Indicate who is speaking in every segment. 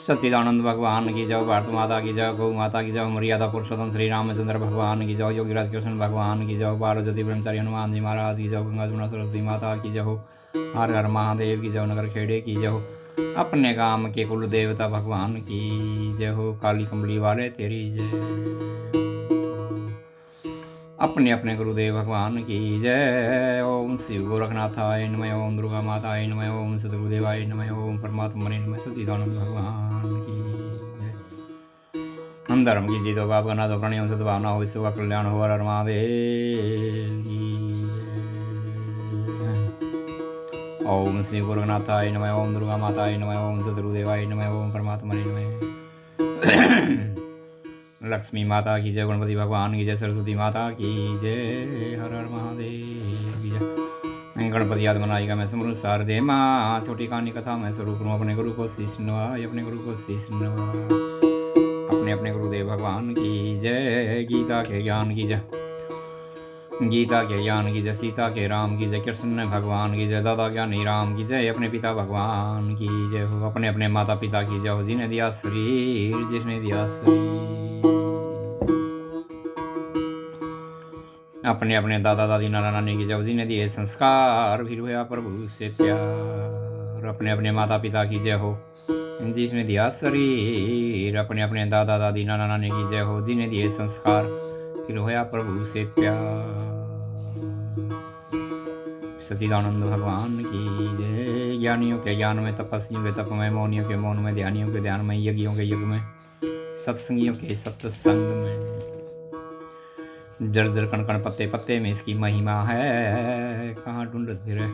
Speaker 1: सच्चिदानंद भगवान की जय, भारत माता की जय, गौ माता की जय, मर्यादा पुरुषोत्तम श्री रामचंद्र भगवान की जय, योगीराज कृष्ण भगवान की जय, पार्वती ब्रह्मचारी हनुमान जी महाराज की जय, गंगा जमुना सरस्वती माता की जय, हर हर महादेव की जय, नगर खेड़े की जय, अपने गांव के कुल देवता भगवान की जय हो, काली कमली वाले तेरी जय, अपने अपने गुरुदेव भगवान की जय। ओम शिव गोरखनाथाय नमः, ओम दुर्गा माताय नमः, ओम सदगुरुदेवाय नमः, ओम परमात्मने नमः, सच्चिदानंद भगवान की जय। हम धर्म की जीतो बाप ना तो प्रणियों सद्भावना हो, विश्व का कल्याण हो, हर हर महादेव की जय। ओम शिव गोरखनाथाय नमः, ओम दुर्गा माताय नमः, ओम सदगुरुदेवाय नमः, ओम परमात्मने नमः। लक्ष्मी माता की जय, गणपति भगवान की जय, सरस्वती माता की जय, हर हर महादेव की जय। गणपति याद मनाएगा मैं समरूप शारदे माँ, छोटी कहानी कथा मैं शुरू करूँ, अपने गुरु को शीश नवाए, अपने गुरु को शीश नवाए, अपने अपने गुरुदेव भगवान की जय। गीता के ज्ञान की जय, गीता के ज्ञान की जय, सीता के राम की जय, कृष्ण भगवान की जय, दादा ज्ञानी राम की जय, अपने पिता भगवान की जय हो, अपने अपने माता पिता की जय हो, जिन्हें दिया शरीर जिसने दिया शरीर, अपने अपने दादा दादी नाना नानी की जय, जिन्हें दिए संस्कार फिर हुआ प्रभु से प्यार, अपने अपने माता पिता की जय हो जिसने दिया शरीर, अपने अपने दादा दादी नाना नानी की जय हो, जिन्हें दिए संस्कार फिर होया प्रभु से प्यार। सच्चिदानंद भगवान की जय। ज्ञानियों के ज्ञान में, तपस्वियों के तप में, मौनियों के मौन में, ध्यानियों के ध्यान में, यज्ञों के यज्ञ में, सत्संगियों के सत्संग में, जर जर कण कण पत्ते पत्ते में इसकी महिमा है, कहाँ ढूंढते रहे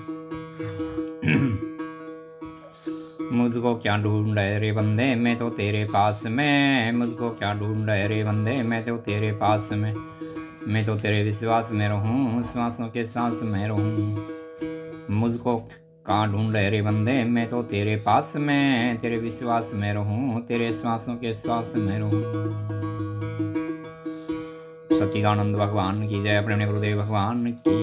Speaker 1: मुझको क्या ढूंढ रे बंदे, मैं तो तेरे पास में, मुझको क्या ढूंढ रे बंदे, मैं तो तेरे पास में, मैं तो तेरे विश्वास में रहूं, श्वासों के सांस में रहूं, मुझको कहाँ ढूंढ रे बंदे, मैं तो तेरे पास में, तेरे विश्वास में रहूं, तेरे श्वासों के श्वास में रहूं। सच्चिदानंद भगवान की जय, अपने अपने गुरुदेव भगवान की,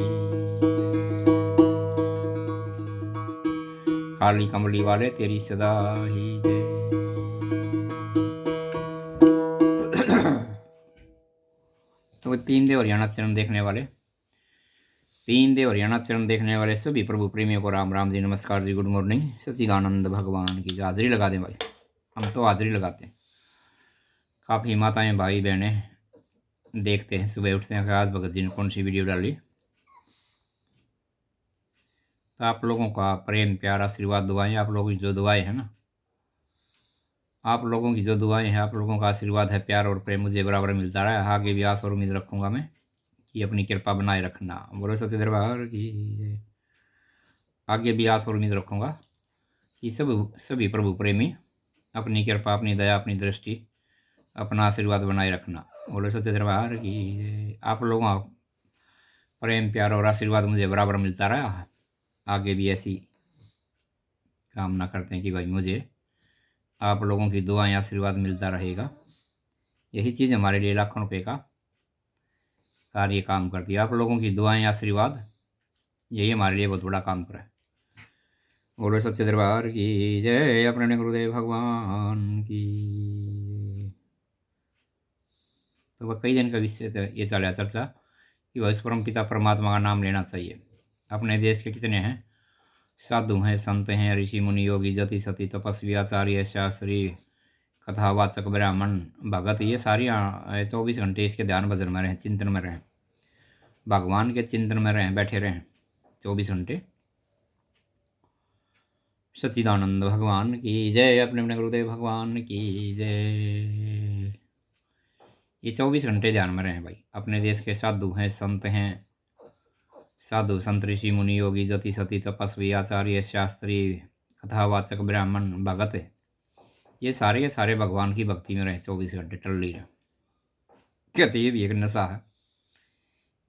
Speaker 1: काली कमली वाले तेरी सदा ही जय। तो तीन देव हरियाणा चरण देखने वाले, तीन देव हरियाणा चरण देखने वाले सभी प्रभु प्रेमियों को राम राम जी, नमस्कार जी, गुड मॉर्निंग। सच्चिदानंद भगवान की हाजिरी लगा दें भाई, हम तो हाजिरी लगाते हैं। काफ़ी माताएं भाई बहनें देखते हैं, सुबह उठते हैं आज भगत जी ने कौन सी वीडियो डाली, तो आप लोगों का प्रेम प्यार आशीर्वाद दुआएं, आप लोगों की जो दुआएं हैं ना, आप लोगों की जो दुआएं हैं, आप लोगों का आशीर्वाद है, प्यार और प्रेम मुझे बराबर मिलता रहा है। आगे भी आस और उम्मीद रखूंगा मैं कि अपनी कृपा बनाए रखना। बोलो सत्य दरबार की, आगे भी आस और उम्मीद रखूंगा कि सभी प्रभु प्रेमी अपनी कृपा, अपनी दया, अपनी दृष्टि, अपना आशीर्वाद बनाए रखना। बोलो सत्य दरबार की। आप लोगों का प्रेम प्यार और आशीर्वाद मुझे बराबर मिलता रहा, आगे भी ऐसी कामना करते हैं कि भाई मुझे आप लोगों की दुआएं आशीर्वाद मिलता रहेगा। यही चीज़ हमारे लिए लाखों रुपए का कार्य काम करती है। आप लोगों की दुआएं आशीर्वाद, यही हमारे लिए बहुत बड़ा काम कर है। बोलो सच्चे दरबार की जय, अपने गुरुदेव भगवान की। तो वह कई दिन का विषय ये चला चर्चा कि वह परम पिता परमात्मा का नाम लेना चाहिए। अपने देश के कितने हैं साधु हैं, संत हैं, ऋषि मुनि योगी जति सती तपस्वी आचार्य शास्त्री कथावाचक ब्राह्मण भगत, ये सारी 24 घंटे इसके ध्यान भजन में रहें, चिंतन में रहें, भगवान के चिंतन में रहें, बैठे रहें 24 घंटे। सच्चिदानंद भगवान की जय, अपने अपने गुरुदेव भगवान की जय। ये 24 घंटे ध्यान में रहें भाई। अपने देश के साधु हैं, संत हैं, साधु संत ऋषि मुनि योगी जति सती तपस्वी आचार्य शास्त्री कथावाचक ब्राह्मण भगत, ये सारे के सारे भगवान की भक्ति में रहे, 24 घंटे टल्ली रहे। कहते ये भी एक नशा है,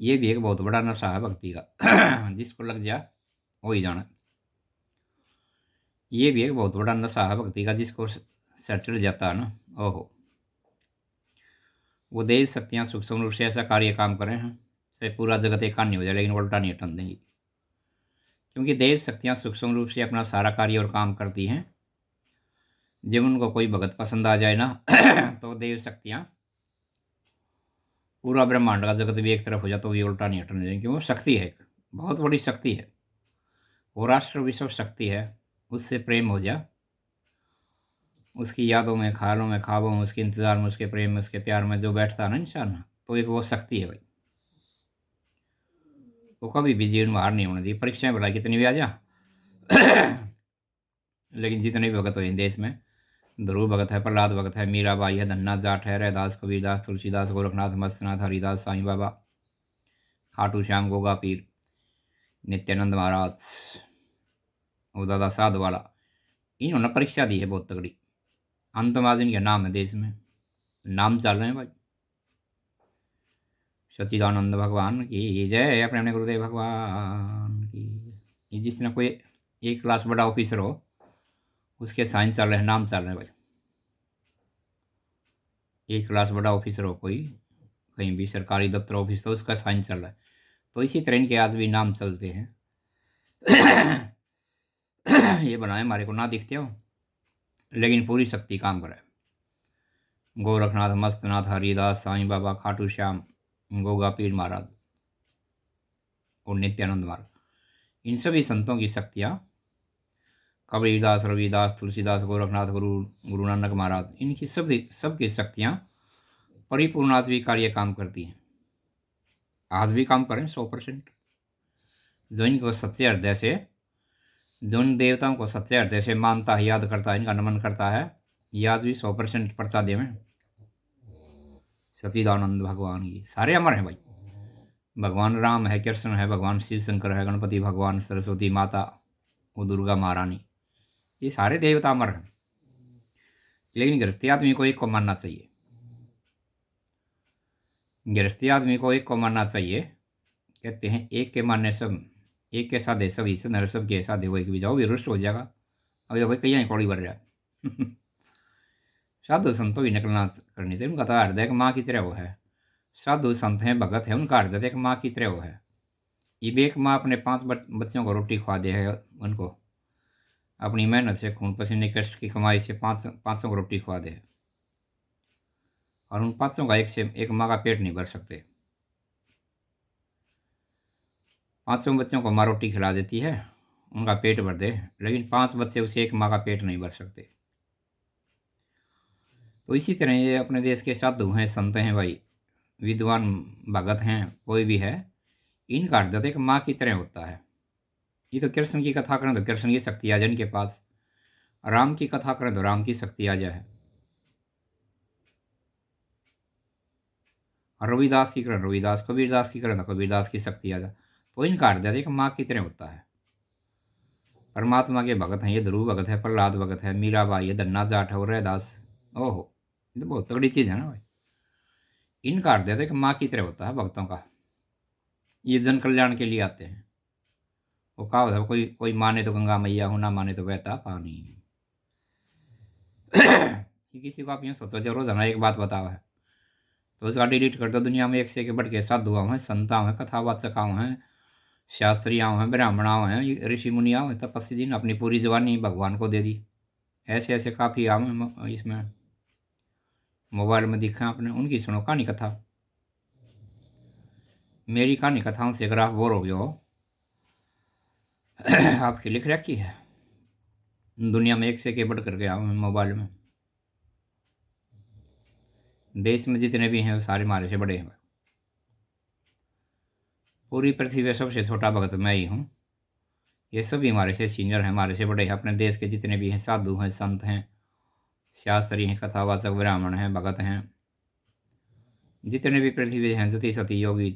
Speaker 1: ये भी एक बहुत बड़ा नशा है भक्ति का जिसको लग जा वही जाना। ये भी एक बहुत बड़ा नशा है भक्ति का, जिसको सर चढ़ जाता है ना, ओहो, वो देव शक्तियाँ सूक्ष्म रूप से ऐसा कार्य काम करें हैं, से पूरा जगत एक कान्य हो जाए, लेकिन उल्टा नहीं हटन देंगी। क्योंकि देव शक्तियाँ सूक्ष्म रूप से अपना सारा कार्य और काम करती हैं, जब उनको कोई भगत पसंद आ जाए ना तो देव शक्तियाँ पूरा ब्रह्मांड का जगत भी एक तरफ हो जाए तो भी उल्टा नहीं हटने देंगे, क्योंकि वो शक्ति है, एक बहुत बड़ी शक्ति है, वो राष्ट्र विश्व शक्ति है। उससे प्रेम हो जा, उसकी यादों में, ख्यालों में, ख्वाबों में, उसके इंतज़ार में, उसके प्रेम में, उसके प्यार में जो बैठता है ना इंसान, तो एक वो शक्ति है भाई। वो कभी भी जीवन में हार नहीं होने दी, परीक्षाएं भला कितनी भी आ जा लेकिन जितने भी भगत हुए हैं देश में, ध्रुव भगत है, प्रहलाद भगत है, मीराबाई है, धन्ना जाट है, रैदास, कबीरदास, तुलसीदास, गोरखनाथ, मत्स्यनाथ, हरिदास, साईं बाबा, खाटू श्याम, गोगा पीर, नित्यानंद महाराज, और दादा साध वाला, इन्होंने परीक्षा दी है बहुत तगड़ी। अंतमाज इनके नाम है देश में, नाम चल रहे हैं भाई। सच्चिदानंद भगवान की जय, अपने अपने गुरुदेव भगवान की। ये जिसने कोई एक क्लास बड़ा ऑफिसर हो, उसके साइन चल रहे हैं, नाम चल रहे हैं भाई। एक क्लास बड़ा ऑफिसर हो कोई, कहीं भी सरकारी दफ्तर ऑफिस, तो उसका साइन चल रहा है, तो इसी तरह इनके आज भी नाम चलते हैं ये बनाए हमारे को ना दिखते हो, लेकिन पूरी शक्ति काम करे। गोरखनाथ, मस्तनाथ, हरिदास, साईं बाबा, खाटू श्याम, गोगा पीर महाराज और नित्यानंद महाराज, इन सभी संतों की शक्तियाँ, कबीरदास, रविदास, तुलसीदास, गोरखनाथ, गुरु नानक महाराज, इनकी सबकी शक्तियाँ परिपूर्ण आज भी कार्य काम करती हैं, आज भी काम करें 100%। जो इनको सच्चे हृदय से, जो इन देवताओं को सच्चे हृदय से मानता है, याद करता है, इनका नमन करता है, ये आज भी 100% प्रसाद में। सच्चिदानंद भगवान की सारे अमर हैं भाई। भगवान राम है, कृष्ण है, भगवान शिव शंकर है, गणपति भगवान, सरस्वती माता, वो दुर्गा महारानी, ये सारे देवता अमर हैं। लेकिन गृहस्थी आदमी को एक को मानना चाहिए, गृहस्थी आदमी को एक को मानना चाहिए। कहते हैं एक के मानने सब, एक के साधे सभी से नर, सब के साधे वो एक भी जाओ, भी रुष्ट हो जाएगा। अभी तो भाई कहीं कौड़ी भर रहा है साधु संतों की निकलना करनी चाहिए, उनका तो हृदय एक माँ की तरह वो है। साधु संत हैं, भगत है, उनका हृदय एक माँ की तरह वो है। ये भी एक माँ अपने 5 बच्चों को रोटी खवा दे है, उनको अपनी मेहनत से, खून पसीने कष्ट की कमाई से पाँचों को रोटी खवा दे, और उन 5 का एक से एक माँ का पेट नहीं भर सकते। 5 बच्चों को माँ रोटी खिला देती है, उनका पेट भर दे, लेकिन 5 बच्चे उसे एक माँ का पेट नहीं भर सकते। तो इसी तरह ये अपने देश के साधु हैं, संत हैं भाई, विद्वान भगत हैं, कोई भी है, इनका हृदय एक माँ की तरह होता है। ये तो कृष्ण की कथा करें तो कृष्ण की शक्ति आ जाए इनके पास, राम की कथा करें तो राम की शक्ति आ जाए, और रविदास की करें रविदास, कबीरदास की करें तो कबीरदास की शक्ति आ जाए। तो इनका हृदय एक माँ की तरह होता है। परमात्मा के भगत हैं, ये ध्रुव भगत है, प्रहलाद भगत है, मीराबाई है, धन्ना जाट है और रैदास। ओहो, ये तो बहुत तगड़ी चीज़ है ना भाई। इनका हृदय एक माँ की तरह होता है भक्तों का, ये जन कल्याण के लिए आते हैं। वो कहा होता है, कोई कोई माने तो गंगा मैया हूँ, ना माने तो बहता पानी ये किसी को आप यूँ सोचो, जो रोजाना एक बात बताओ है तो उसका डिलीट कर दो। दुनिया में एक से एक बढ़ के साधुआँ हैं, संताओं हैं, कथावाचकाओं हैं, शास्त्रियाँ हैं, ब्राह्मणाओं हैं, ऋषि मुनियाँ हैं, तपस्वी जी ने अपनी पूरी जवानी भगवान को दे दी। ऐसे ऐसे काफ़ी आम हैं, इसमें मोबाइल में दिखा आपने, उनकी सुनो कहानी कथा। मेरी कहानी कथाओं से अगर आप बोर हो गए हो आपकी लिख रखी है, दुनिया में एक से एक बढ़ कर गया हूँ मोबाइल में। देश में जितने भी हैं वो सारे हमारे से बड़े हैं। पूरी पृथ्वी पे सबसे छोटा भगत मैं ही हूँ, ये सभी हमारे से सीनियर हैं, हमारे से बड़े हैं। अपने देश के जितने भी हैं, साधु हैं, संत हैं, शास्त्री हैं, कथावाचक, ब्राह्मण हैं, भगत हैं, जितने भी पृथ्वी हैं, सती सती, योगी,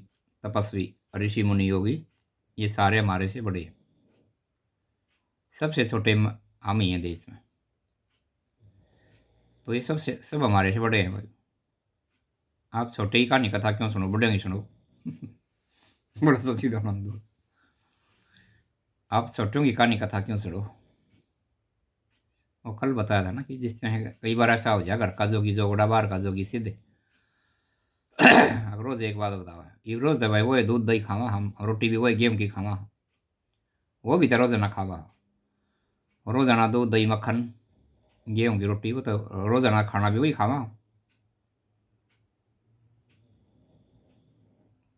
Speaker 1: तपस्वी, ऋषि मुनि, योगी, ये सारे हमारे से बड़े हैं। सबसे छोटे हम ही हैं देश में, तो ये सब हमारे से बड़े हैं भाई। आप छोटे ही कहानी कथा क्यों सुनो, बड़े ही सुनो बड़ा सच्चिदानंद, आप छोटों की कहानी कथा क्यों सुनो। वो कल बताया था ना कि जिस तरह कई बार ऐसा हो जाए, घर का जोगी जोगड़ा, बाहर का जोगी सीधे रोज एक बात बताओ, ये रोज तो भाई वो है दूध दही खावा हम, रोटी भी वो है गेम की खावा, वो भी तो रोजाना खावा, रोजाना दूध दही मक्खन गेहूँ की रोटी को तो रोज़ाना खाना भी वही खावा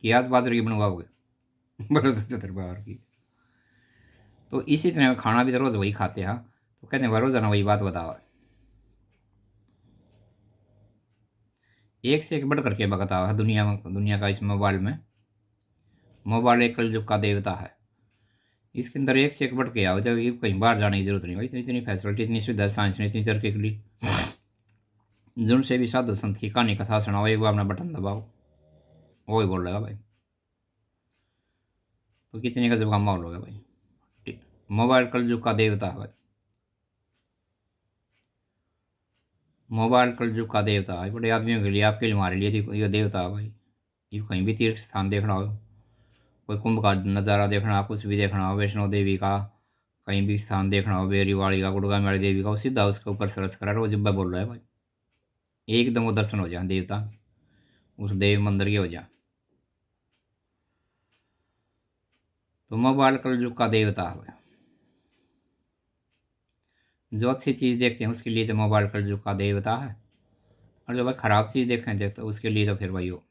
Speaker 1: कि आज बाजरे की बनवाओगे। बड़े सच्चे दरबार की। तो इसी तरह खाना भी तो रोज़ वही खाते हैं। तो कहते हैं रोज़ाना वही बात बताओ। एक से एक बढ़ करके बताओ है दुनिया में, दुनिया का इस मोबाइल में। मोबाइल एक कलयुग का देवता है। इसके अंदर एक से एक बढ़ के आओ, जब ये कहीं बाहर जाने की जरूरत नहीं भाई। इतनी इतनी फैसिलिटी, इतनी सुविधा साइंस ने इतनी तरक्की के लिए। जुन से भी साधु संत की कहानी कथा सुनाओ, एक बार अपना बटन दबाओ, वो ही बोल रहेगा भाई। तो कितनी गजब का माहौल होगा भाई। मोबाइल कलयुग का देवता है भाई। मोबाइल कलयुग का देवता है। बड़े आदमियों के लिए, आपके लिए, हमारे लिए ये देवता है भाई। ये कहीं भी तीर्थ स्थान देखना हो, कोई कुंभ का नज़ारा देखना हो, कुछ भी देखना हो, वैष्णो देवी का कहीं भी स्थान देखना हो, बेरीवाड़ी का, गुड़गांव वाली देवी का, वो सीधा उसके ऊपर सर्च करा वो जब बोल रहा है भाई। एकदम वो दर्शन हो जाए देवता, उस देव मंदिर के हो जाए। तो मोबाइल कलयुग का देवता है भाई। जो अच्छी चीज़ देखते हैं उसके लिए तो मोबाइल कलयुग का देवता है, और जो भाई ख़राब चीज़ देखें देखते उसके लिए तो फिर भाई वो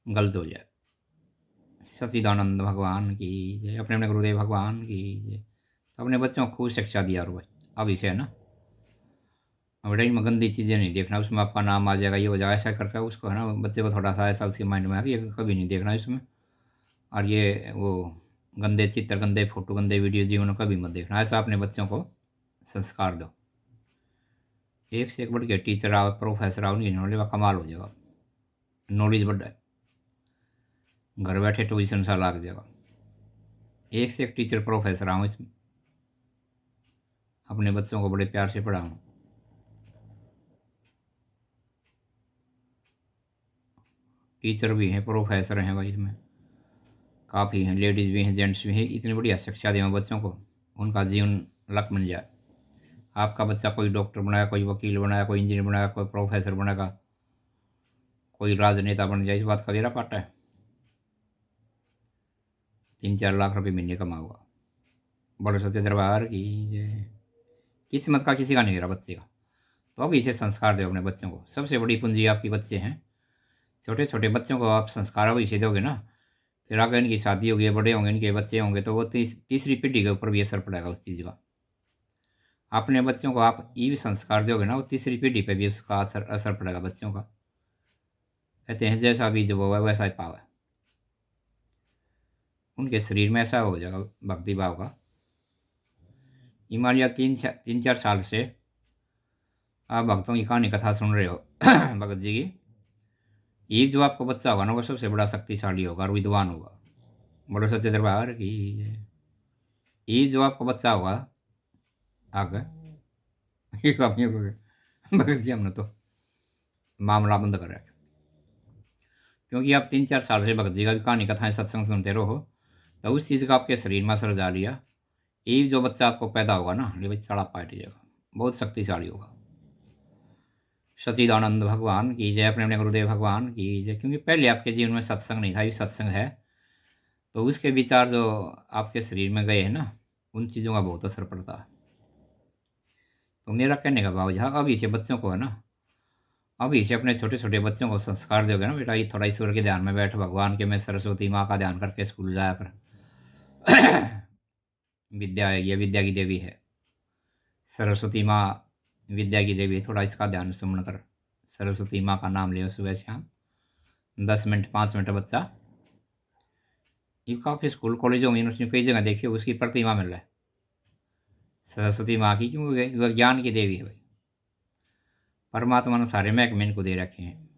Speaker 1: गलत हो जाए। सच्चिदानंद भगवान की जय, अपने अपने गुरुदेव भगवान की जय। तो अपने बच्चों को खूब शिक्षा दिया और भाई अभी से है ना। अब रेंज में गंदी चीज़ें नहीं देखना, उसमें आपका नाम आ जाएगा, ये हो जाएगा, ऐसा करके उसको है ना, बच्चे को थोड़ा सा ऐसा उसके माइंड में आ कि ये कभी नहीं देखना इसमें। और ये वो गंदे चित्र, गंदे फोटो, गंदे वीडियो जीवन में कभी मत देखना। ऐसा अपने बच्चों को संस्कार दो। एक से एक बढ़ के टीचर आओ, प्रोफेसर आओ, नहीं नॉलेज का कमाल हो जाएगा। नॉलेज बढ़ है, घर बैठे ट्यूशन सा लग जाएगा। एक से एक टीचर प्रोफेसर आओ इसमें, अपने बच्चों को बड़े प्यार से पढ़ाऊँ। टीचर भी हैं, प्रोफेसर हैं भाई इसमें, काफ़ी हैं, लेडीज़ भी हैं, जेंट्स भी हैं। इतनी बढ़िया शिक्षा दें बच्चों को, उनका जीवन लक बन जाए। आपका बच्चा कोई डॉक्टर बनाया, कोई वकील बनाया, कोई इंजीनियर बनाया, कोई प्रोफेसर बनेगा, कोई राजनेता बन जाए, इस बात का बेरा पाटा है। 3-4 लाख रुपए महीने कमाऊगा। बड़े सच्चे दरबार की जय। किस्मत का किसी का नहीं रहा बच्चे का। तो अब इसे संस्कार दो अपने बच्चों को। सबसे बड़ी पूंजी आपकी बच्चे हैं। छोटे छोटे बच्चों को आप संस्कार अभी इसे दोगे ना, फिर आगे इनकी शादी होगी, बड़े होंगे, इनके बच्चे होंगे, तो वो तीसरी पीढ़ी के ऊपर भी असर पड़ेगा उस चीज़ का। अपने बच्चों को आप ये भी संस्कार दोगे ना, वो तीसरी पीढ़ी पे भी उसका असर असर पड़ेगा बच्चों का। कहते हैं जैसा बीज बोवा वैसा ही पावा। उनके शरीर में ऐसा हो जाएगा भक्ति भाव का। हिमालय 3-4 साल से आप भक्तों की कहानी कथा सुन रहे हो भगत जी की। ये जो आपका बच्चा होगा ना, वो सबसे बड़ा शक्तिशाली होगा और विद्वान होगा। बड़े सच्चे दरबार की जय। ये जो आपका बच्चा होगा आगे, ये काफी हो गए। भगत जी हमने तो मामला बंद कर रखा, क्योंकि आप 3-4 साल से भगत जी का भी कहानी कथाएं सत्संग सुनते रहो, तो उस चीज़ का आपके शरीर में असर डाल लिया। ये जो बच्चा आपको पैदा होगा ना, ये बच्चा पाट जाएगा, बहुत शक्तिशाली होगा। सच्चिदानंद भगवान की जय, अपने अपने गुरुदेव भगवान की जय। क्योंकि पहले आपके जीवन में सत्संग नहीं था, ये सत्संग है, तो उसके विचार जो आपके शरीर में गए हैं ना, उन चीज़ों का बहुत असर पड़ता है। तो मेरा कहने का भाव यहाँ अभी से बच्चों को है ना, अभी से अपने छोटे छोटे बच्चों को संस्कार दोगे ना, बेटा ये थोड़ा ईश्वर के ध्यान में बैठ, भगवान के, मैं सरस्वती माँ का ध्यान करके स्कूल जाया कर। विद्या है, ये विद्या की देवी है, सरस्वती माँ विद्या की देवी है, थोड़ा इसका ध्यान सुमन कर। सरस्वती माँ का नाम ले सुबह शाम 10 मिनट 5 मिनट बच्चा। ये काफ़ी स्कूल कॉलेजों में, यूनिवर्सिटी कई जगह देखिए उसकी प्रतिमा मिल रहा है सरस्वती माँ की, क्योंकि वह ज्ञान की देवी है भाई। परमात्मा ने सारे महकमे इनको दे रखे हैं।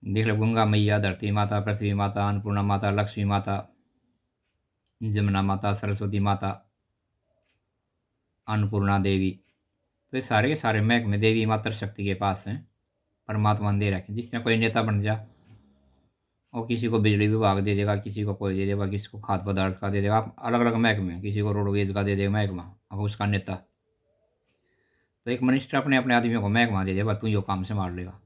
Speaker 1: देख लो, गंगा मैया, धरती माता, पृथ्वी माता, अन्नपूर्णा माता, लक्ष्मी माता, जमुना माता, सरस्वती माता, अन्नपूर्णा देवी। तो ये सारे के सारे महकमे देवी मातृ शक्ति के पास हैं, परमात्मा ने दे रखे। जिसने कोई नेता बन जा, और किसी को बिजली विभाग दे देगा, किसी को कोई दे देगा, किसी को खाद्य पदार्थ का दे देगा, अलग अलग महकमे, किसी को रोडवेज का दे देगा महकमा, अगर उसका नेता। तो एक मिनिस्टर अपने अपने आदमियों को महकमा दे देगा, तू यो काम संभाल लेगा।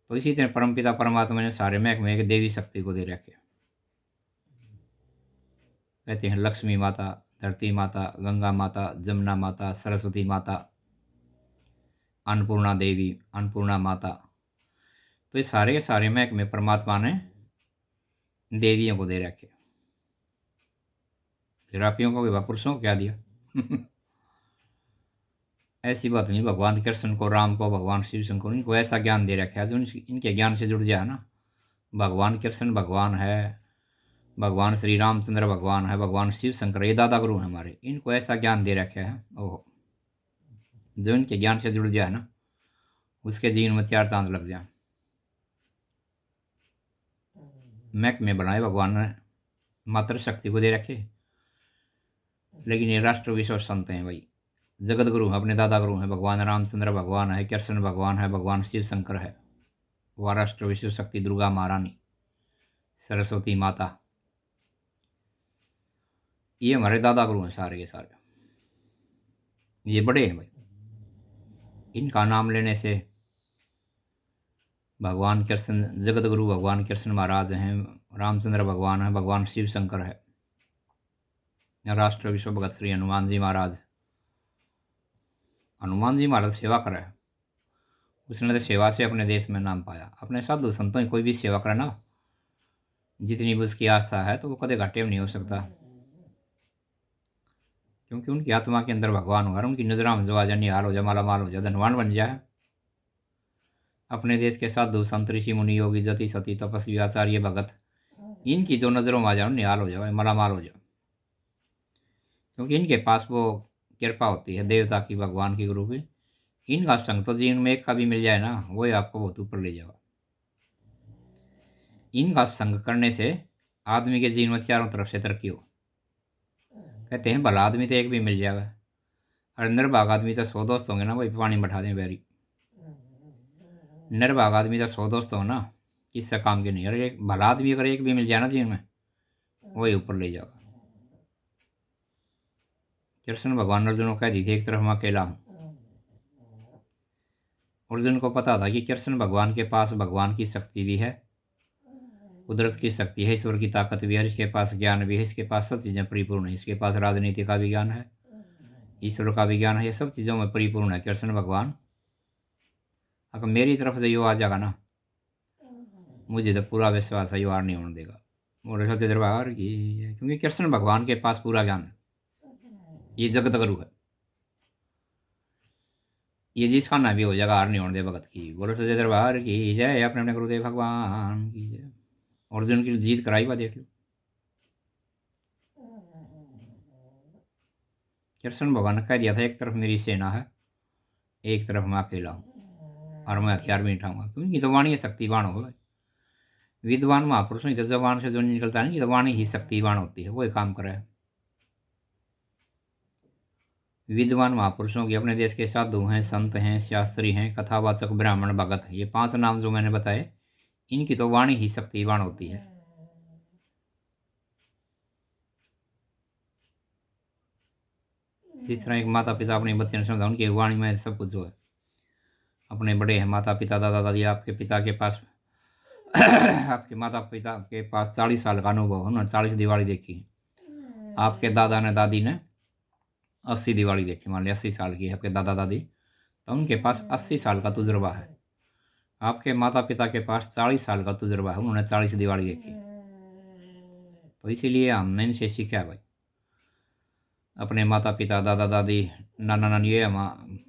Speaker 1: तो इसी तरह परमपिता परमात्मा ने सारे महकमे एक देवी शक्ति को दे रखे। कहते हैं लक्ष्मी माता, धरती माता, गंगा माता, जमुना माता, सरस्वती माता, अन्नपूर्णा देवी, अन्नपूर्णा माता। तो ये सारे के सारे महकमे परमात्मा ने देवियों को दे रखे। फिर आपियों को विवाह पुरुषों को क्या दिया? ऐसी बात नहीं। भगवान कृष्ण को, राम को, भगवान शिव शंकर को, इनको ऐसा ज्ञान दे रखा है जो इनके ज्ञान से जुड़ जाए ना। भगवान कृष्ण भगवान है, भगवान श्री रामचंद्र भगवान है, भगवान शिव शंकर ये दादा गुरु हैं हमारे। इनको ऐसा ज्ञान दे रखा है ओहो, जो इनके ज्ञान से जुड़ जाए ना उसके जीवन में चार चांद लग जाए। महकमे बनाए भगवान ने, मात्र शक्ति को दे रखे। लेकिन ये राष्ट्र विश्व संत हैं भाई, जगत गुरु हैं, अपने दादा गुरु हैं। भगवान रामचंद्र भगवान है, कृष्ण भगवान है, भगवान शिव शंकर है, वह राष्ट्र विश्व शक्ति दुर्गा महारानी, सरस्वती माता, ये हमारे दादा गुरु हैं सारे के सारे। ये बड़े हैं भाई। इनका नाम लेने से भगवान कृष्ण, जगत गुरु भगवान कृष्ण महाराज हैं, रामचंद्र भगवान है, भगवान शिव शंकर है, राष्ट्र विश्व भगत श्री हनुमान जी महाराज। हनुमान जी महाराज सेवा करे, उसने तो सेवा से अपने देश में नाम पाया। अपने साधु संतों की कोई भी सेवा करे ना, जितनी भी उसकी आस्था है तो वो कभी घाटे में नहीं हो सकता, क्योंकि उनकी आत्मा के अंदर भगवान होगा। उनकी नजरों में जो आ जाए, निहाल हो जाए, माला माल हो जाए, धनवान बन जाए। अपने देश के साधु संत, ऋषि मुनि, योगी, जति सती, तपस्वी, आचार्य, भगत, इनकी जो नज़रों में आ जाए निहाल हो जाए, माला माल हो जाए, क्योंकि इनके पास वो कृपा होती है देवता की, भगवान की, गुरु की। इनका संग तो जीवन में एक का भी मिल जाए ना, वही आपको बहुत ऊपर ले जाएगा। इनका संग करने से आदमी के जीवन में चारों तरफ से तरक्की हो। कहते हैं भला आदमी तो एक भी मिल जाएगा, और निर्भाग आदमी तो 100 दोस्त होंगे ना, वही पानी बैठा दें बैरी। निर्भाग आदमी तो 100 दोस्त हो ना, किससे काम के नहीं। अरे एक भला आदमी अगर एक भी मिल जाए ना जीवन में, वही ऊपर ले जाएगा। कृष्ण भगवान अर्जुन को कह दी थी, एक तरफ मैं अकेला हूँ। अर्जुन को पता था कि कृष्ण भगवान के पास भगवान की शक्ति भी है, कुदरत की शक्ति है, ईश्वर की ताकत भी है, इसके पास ज्ञान भी है, इसके पास सब चीज़ें परिपूर्ण है। इसके पास राजनीति का भी ज्ञान है, ईश्वर का भी ज्ञान है, ये सब चीज़ों में परिपूर्ण है कृष्ण भगवान। अगर मेरी तरफ से यो आ जाएगा ना, मुझे तो पूरा विश्वास है यो हार नहीं होने देगा। और सत्य दरबार की, क्योंकि कृष्ण भगवान के पास पूरा ज्ञान है, ये जगत गुरु है। ये जिसका ना भी हो जाएगा, हार नहीं होने दे भगत की। बोलो सत्य दरबार की जय, अपने अपने गुरुदेव भगवान की जय। अर्जुन की जीत कराई हुआ देख लो। कृष्ण भगवान ने कह दिया था, एक तरफ मेरी सेना है, एक तरफ मैं अकेला हूँ, और मैं हथियार भी उठाऊंगा, क्योंकि तो वाणी शक्तिवान होगा। विद्वान महापुरुष नहीं तो जबान से जो निकलता है, तो वाणी ही शक्तिवान होती है, वही काम करे। विद्वान महापुरुषों की अपने देश के साधु हैं, संत हैं, शास्त्री हैं, कथावाचक, ब्राह्मण, भगत, ये 5 नाम जो मैंने बताए, इनकी तो वाणी ही शक्तिवान होती है। जिस तरह एक माता पिता अपने बच्चे ने समझा, उनकी वाणी में सब कुछ जो है। अपने बड़े हैं माता पिता, दादा दादी, आपके पिता के पास आपके माता पिता के पास 40 साल का अनुभव, उन्होंने 40 दिवाली देखी। आपके दादा ने, दादी ने 80 दिवाली देखी। मान लिया 80 साल की है आपके दादा दादी, तो उनके पास 80 साल का तजुर्बा है। आपके माता पिता के पास 40 साल का तजुर्बा है, उन्होंने 40 दिवाली देखी। तो इसीलिए हमने इनसे सीखा भाई, अपने माता पिता, दादा दादी, नाना नानी, ये हम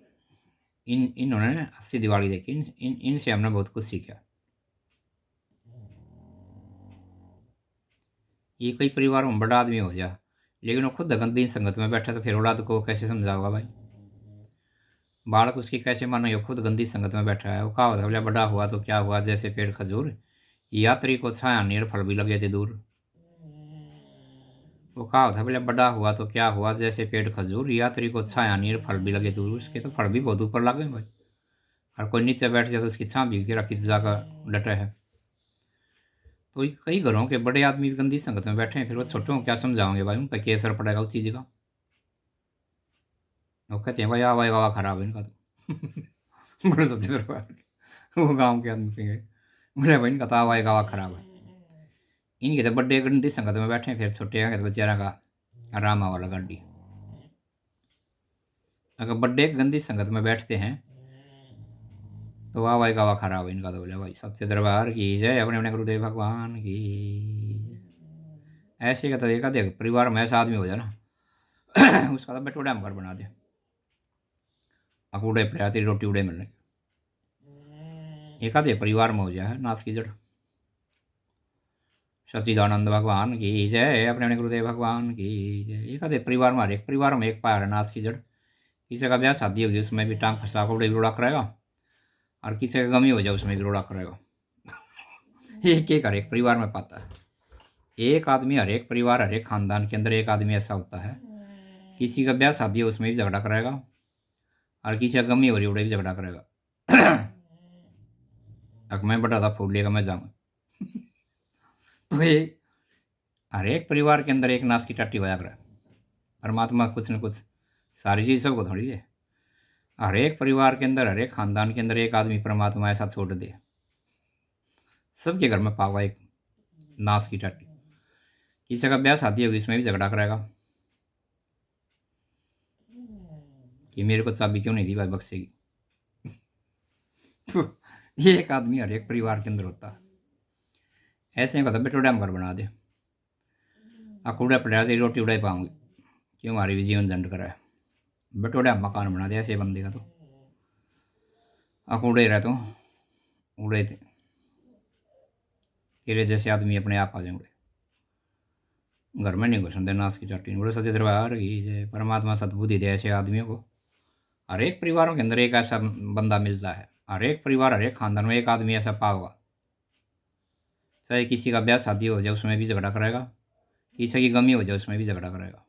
Speaker 1: इन्होंने 80 दिवाली देखी। इनसे हमने बहुत कुछ सीखा। ये कई परिवारों में बड़ा आदमी हो जाए, लेकिन वो खुद गंदी संगत में बैठा, तो फिर औलाद को कैसे समझाओगा भाई? बालक उसकी कैसे मानो, खुद गंदी संगत में बैठा है। वो कहावत है, बोले बड़ा हुआ तो क्या हुआ, जैसे पेड़ खजूर, यात्री को छाया निर फल भी लगे थे दूर। वो कहावत है, बोले बड़ा हुआ तो क्या हुआ, जैसे पेड़ खजूर, यात्री को छाया निर फल भी लगे दूर। उसके तो फल भी बहुत ऊपर लगे भाई, और कोई नीचे बैठ जाए तो उसकी छाँ भी रखी जाकर डटे है। तो कई घरों के बड़े आदमी भी गंदी संगत में बैठे हैं, फिर वो छोटों को क्या समझाओगे भाई? उन पर क्या असर पड़ेगा उस चीज़ का? वो कहते हैं भाई आवा गवा खराब है इनका तो बड़े सच्चे दरबार के वो गाँव के आदमी थे, बोले भाई इनका तो आवा गवा खराब है। इनके तो बड़े गंदी संगत में बैठे हैं, फिर छोटे हैं तो बेचारा का रामा वाला गाड़ी। अगर बड्डे गंदी संगत में बैठते हैं तो वाह भाई गावा खराब है इनका। तो बोले भाई सच्चे दरबार की जय, अपने अपने गुरुदेव भगवान की। ऐसे का तो देखा देख, परिवार में ऐसा आदमी हो जाए ना उसका तो बेटोड़ा हम घर बना दे। अकूड़े पड़े तेरी रोटी उड़े मिलने। एक आधे परिवार में हो जाए नाश की जड़। सच्चिदानंद भगवान की जय, अपने अपने गुरुदेव भगवान की जय। एक आधे परिवार में, हर एक परिवार में एक पार है नाश की जड़। किसी का ब्याह शादी होगी उसमें भी टांग फंसा कपड़े रोड़ा करेगा, और किसी का गमी हो जाए उसमें भी रोड़ा करेगा। एक एक हर एक परिवार में पाता है। एक आदमी, हर एक परिवार, हर एक खानदान के अंदर एक आदमी ऐसा होता है, किसी का ब्याह शादी हो उसमें भी झगड़ा करेगा, और किसी का गमी हो रही उड़े भी झगड़ा करेगा। अब मैं बड़ा था फूल लेगा मैं जाऊँ तो ये हर एक परिवार के अंदर एक नाश की टाटी होया करे। परमात्मा कुछ न कुछ सारी चीज़ सबको थोड़ी दे। हर एक परिवार के अंदर, हर एक खानदान के अंदर एक आदमी परमात्मा ऐसा छोड़ दे, सबके घर में पावा एक नाश की टाटी। किसी का ब्याह शादी होगी इसमें भी झगड़ा करेगा कि मेरे को चाबी क्यों नहीं दी भाई बक्से की। तो ये एक आदमी हर एक परिवार के अंदर होता है। ऐसे का तो बेटोड़ा हम घर बना दे। अकूड़ा पड़ा तेरी रोटी उड़ाई पाऊंगी, क्यों हमारी भी जीवन दंड करा है। बेटोड़ा मकान बना दिया ऐसे बंदे का। तो अकूड़े रह तो उड़े थे तेरे जैसे आदमी अपने आप आ जाएंगे घर में, नहीं घुसन दे नाश की चाटी। बोले सच्चे दरबार की जय। परमात्मा सद्बुद्धि दे ऐसे आदमियों को। हर एक परिवारों के अंदर एक ऐसा बंदा मिलता है, हर एक परिवार, हर एक खानदान में एक आदमी ऐसा पाओगा। चाहे किसी का ब्याह शादी हो जाए उसमें भी झगड़ा करेगा, किसी की गमी हो जाए उसमें भी झगड़ा करेगा।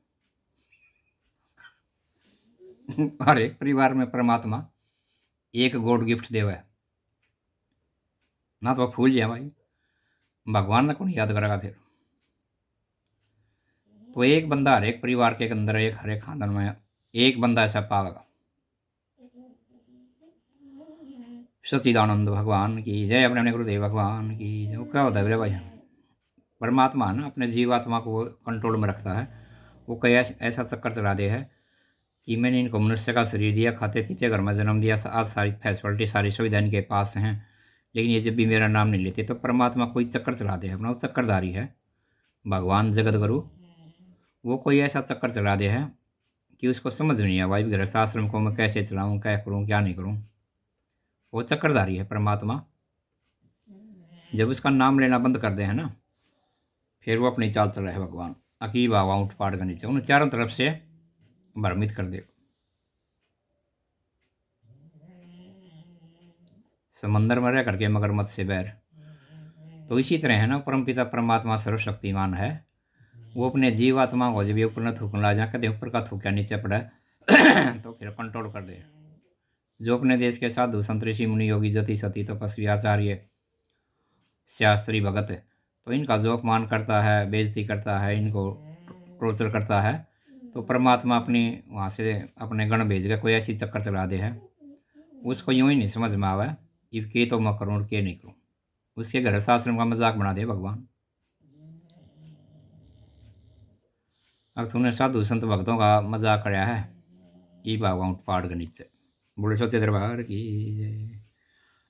Speaker 1: हर एक परिवार में परमात्मा एक गॉड गिफ्ट देवा है ना, तो फूल जाए भाई भगवान ने कौन याद करेगा फिर। तो एक बंदा हर एक परिवार के अंदर, एक हर एक खानदान में एक बंदा ऐसा पावेगा। सच्चिदानंद भगवान की जय, अपने अपने गुरुदेव भगवान की जय। वो क्या होता है मेरे भाई, परमात्मा ना अपने जीवात्मा को कंट्रोल में रखता है। वो कई ऐसा चक्कर चला दे है कि मैंने इनको मनुष्य का शरीर दिया, खाते पीते घर में जन्म दिया, आज सारी फैसिलिटी सारी सुविधा इनके पास हैं, लेकिन ये जब भी मेरा नाम नहीं लेते तो परमात्मा कोई चक्कर चला दे। अपना वो चक्करधारी है भगवान जगत गुरु। वो कोई ऐसा चक्कर चला दे है कि उसको समझ नहीं आया भाई गृहस्थ आश्रम को मैं कैसे चलाऊँ, क्या करूँ क्या नहीं करूँ। वो चक्करधारी है परमात्मा। जब उसका नाम लेना बंद कर दे है ना, फिर वो अपनी चाल चल रहा है भगवान। अकी बाबा उठ पाट का नीचे उन्हें चारों तरफ से भ्रमित कर दे। समंदर में रह करके मगरमच्छ से बैर। तो इसी तरह है ना, परमपिता परमात्मा सर्वशक्तिमान है। वो अपने जीवात्मा को जब ये ऊपर न थूकने लग जाए, कहते ऊपर का थूक क्या नीचे पड़ा है तो फिर कंट्रोल कर दे। जो अपने देश के साधु संत ऋषि मुनि योगी जति सती तपस्वी आचार्य शास्त्री भगत, तो इनका जो अपमान करता है, बेइज्जती करता है, इनको टॉर्चर करता है, तो परमात्मा अपनी वहाँ से अपने गण भेज के कोई ऐसी चक्कर चला दे है, उसको यूँ ही नहीं समझ में आवा कि के तो मैं करूँ और के नहीं करूँ। उसके घर शास्त्र का मजाक बना दे भगवान। अब तुमने साधु संत भक्तों का मजाक कराया है, ई भगवान पहाड़ के नीचे बोले सोचे दरबार की जय।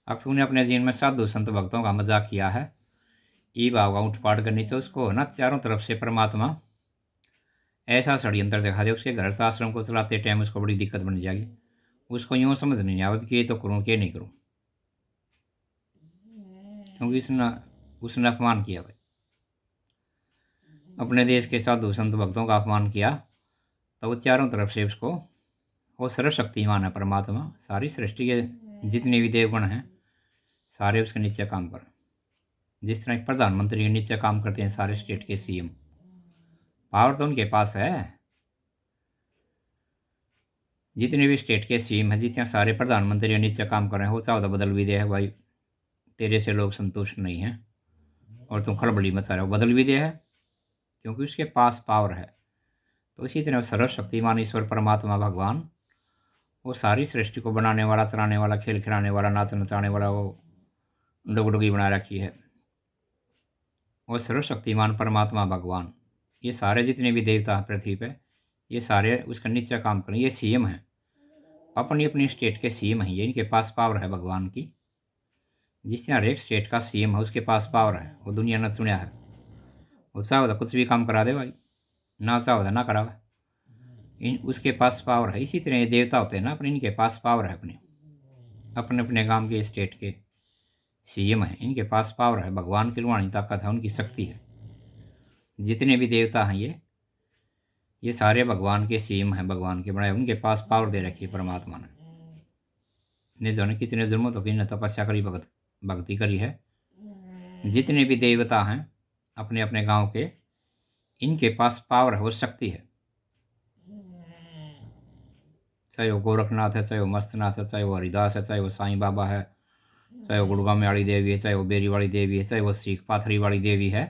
Speaker 1: अब तुमने अपने जीवन में साधु संत भक्तों का मजाक किया है, ई बाबा उठ पाट कर नीचे उसको ना चारों तरफ से परमात्मा ऐसा षड्यंत्र दिखा दे। उसके घर आश्रम को चलाते टाइम उसको बड़ी दिक्कत बन जाएगी। उसको यूँ समझ नहीं आवे कि ये तो करूँ कि नहीं करूँ, क्योंकि उसने अपमान किया भाई, अपने देश के साधु संत भक्तों का अपमान किया। तो वो चारों तरफ से उसको, वो सर्वशक्तिमान है परमात्मा, सारी सृष्टि के जितने भी देवगण हैं सारे उसके नीचे काम कर। जिस तरह प्रधानमंत्री के नीचे काम करते हैं सारे स्टेट के सीएम, पावर तो उनके पास है। जितने भी स्टेट के सीएम हैं, जितने सारे प्रधानमंत्री के नीचे काम कर रहे हैं, वो चाहो तो बदल भी दे है भाई, तेरे से लोग संतुष्ट नहीं हैं और तुम खड़बड़ी मचा रहे हो, बदल भी दे है क्योंकि उसके पास पावर है। तो इसी तरह सर्वशक्तिमान ईश्वर परमात्मा भगवान, वो सारी सृष्टि को बनाने वाला, चलाने वाला, खेल खिलाने वाला, नाच नचाने वाला, वो डुगडुगी बना रखी है। वो सर्वशक्तिमान परमात्मा भगवान ये सारे जितने भी देवता हैं पृथ्वी पे, ये सारे उसका नीचे काम करें। ये सीएम हैं, अपनी अपनी स्टेट के सीएम हैं, ये इनके पास पावर है भगवान की। जिस तरह हर एक स्टेट का सीएम है, उसके पास पावर है, वो दुनिया ने चुना है। वो चाहो तो कुछ भी काम करा दे भाई, ना चाहो तो ना करावे, इन उसके पास पावर है। इसी तरह ये देवता होते हैं ना अपने, इनके पास पावर है, अपने अपने अपने गांव के स्टेट के सीएम हैं, इनके पास पावर है, भगवान की रूहानी ताकत है, उनकी शक्ति है। जितने भी देवता हैं ये सारे भगवान के सीएम हैं, भगवान के बनाए, उनके पास पावर दे रखी है परमात्मा ने। ने जाने कितने जन्मों तो किन्होंने तपस्या करी, भक्ति करी है। जितने भी देवता हैं अपने अपने गांव के, इनके पास पावर है, वो शक्ति है। चाहे वो गोरखनाथ है, चाहे वो मस्तनाथ है, चाहे वो हरिदास है, चाहे वो साईं बाबा है, चाहे वो गुड़गांव में वाली देवी है, चाहे वो बेरी वाली देवी है, चाहे वो सीख पाथरी वाली देवी है,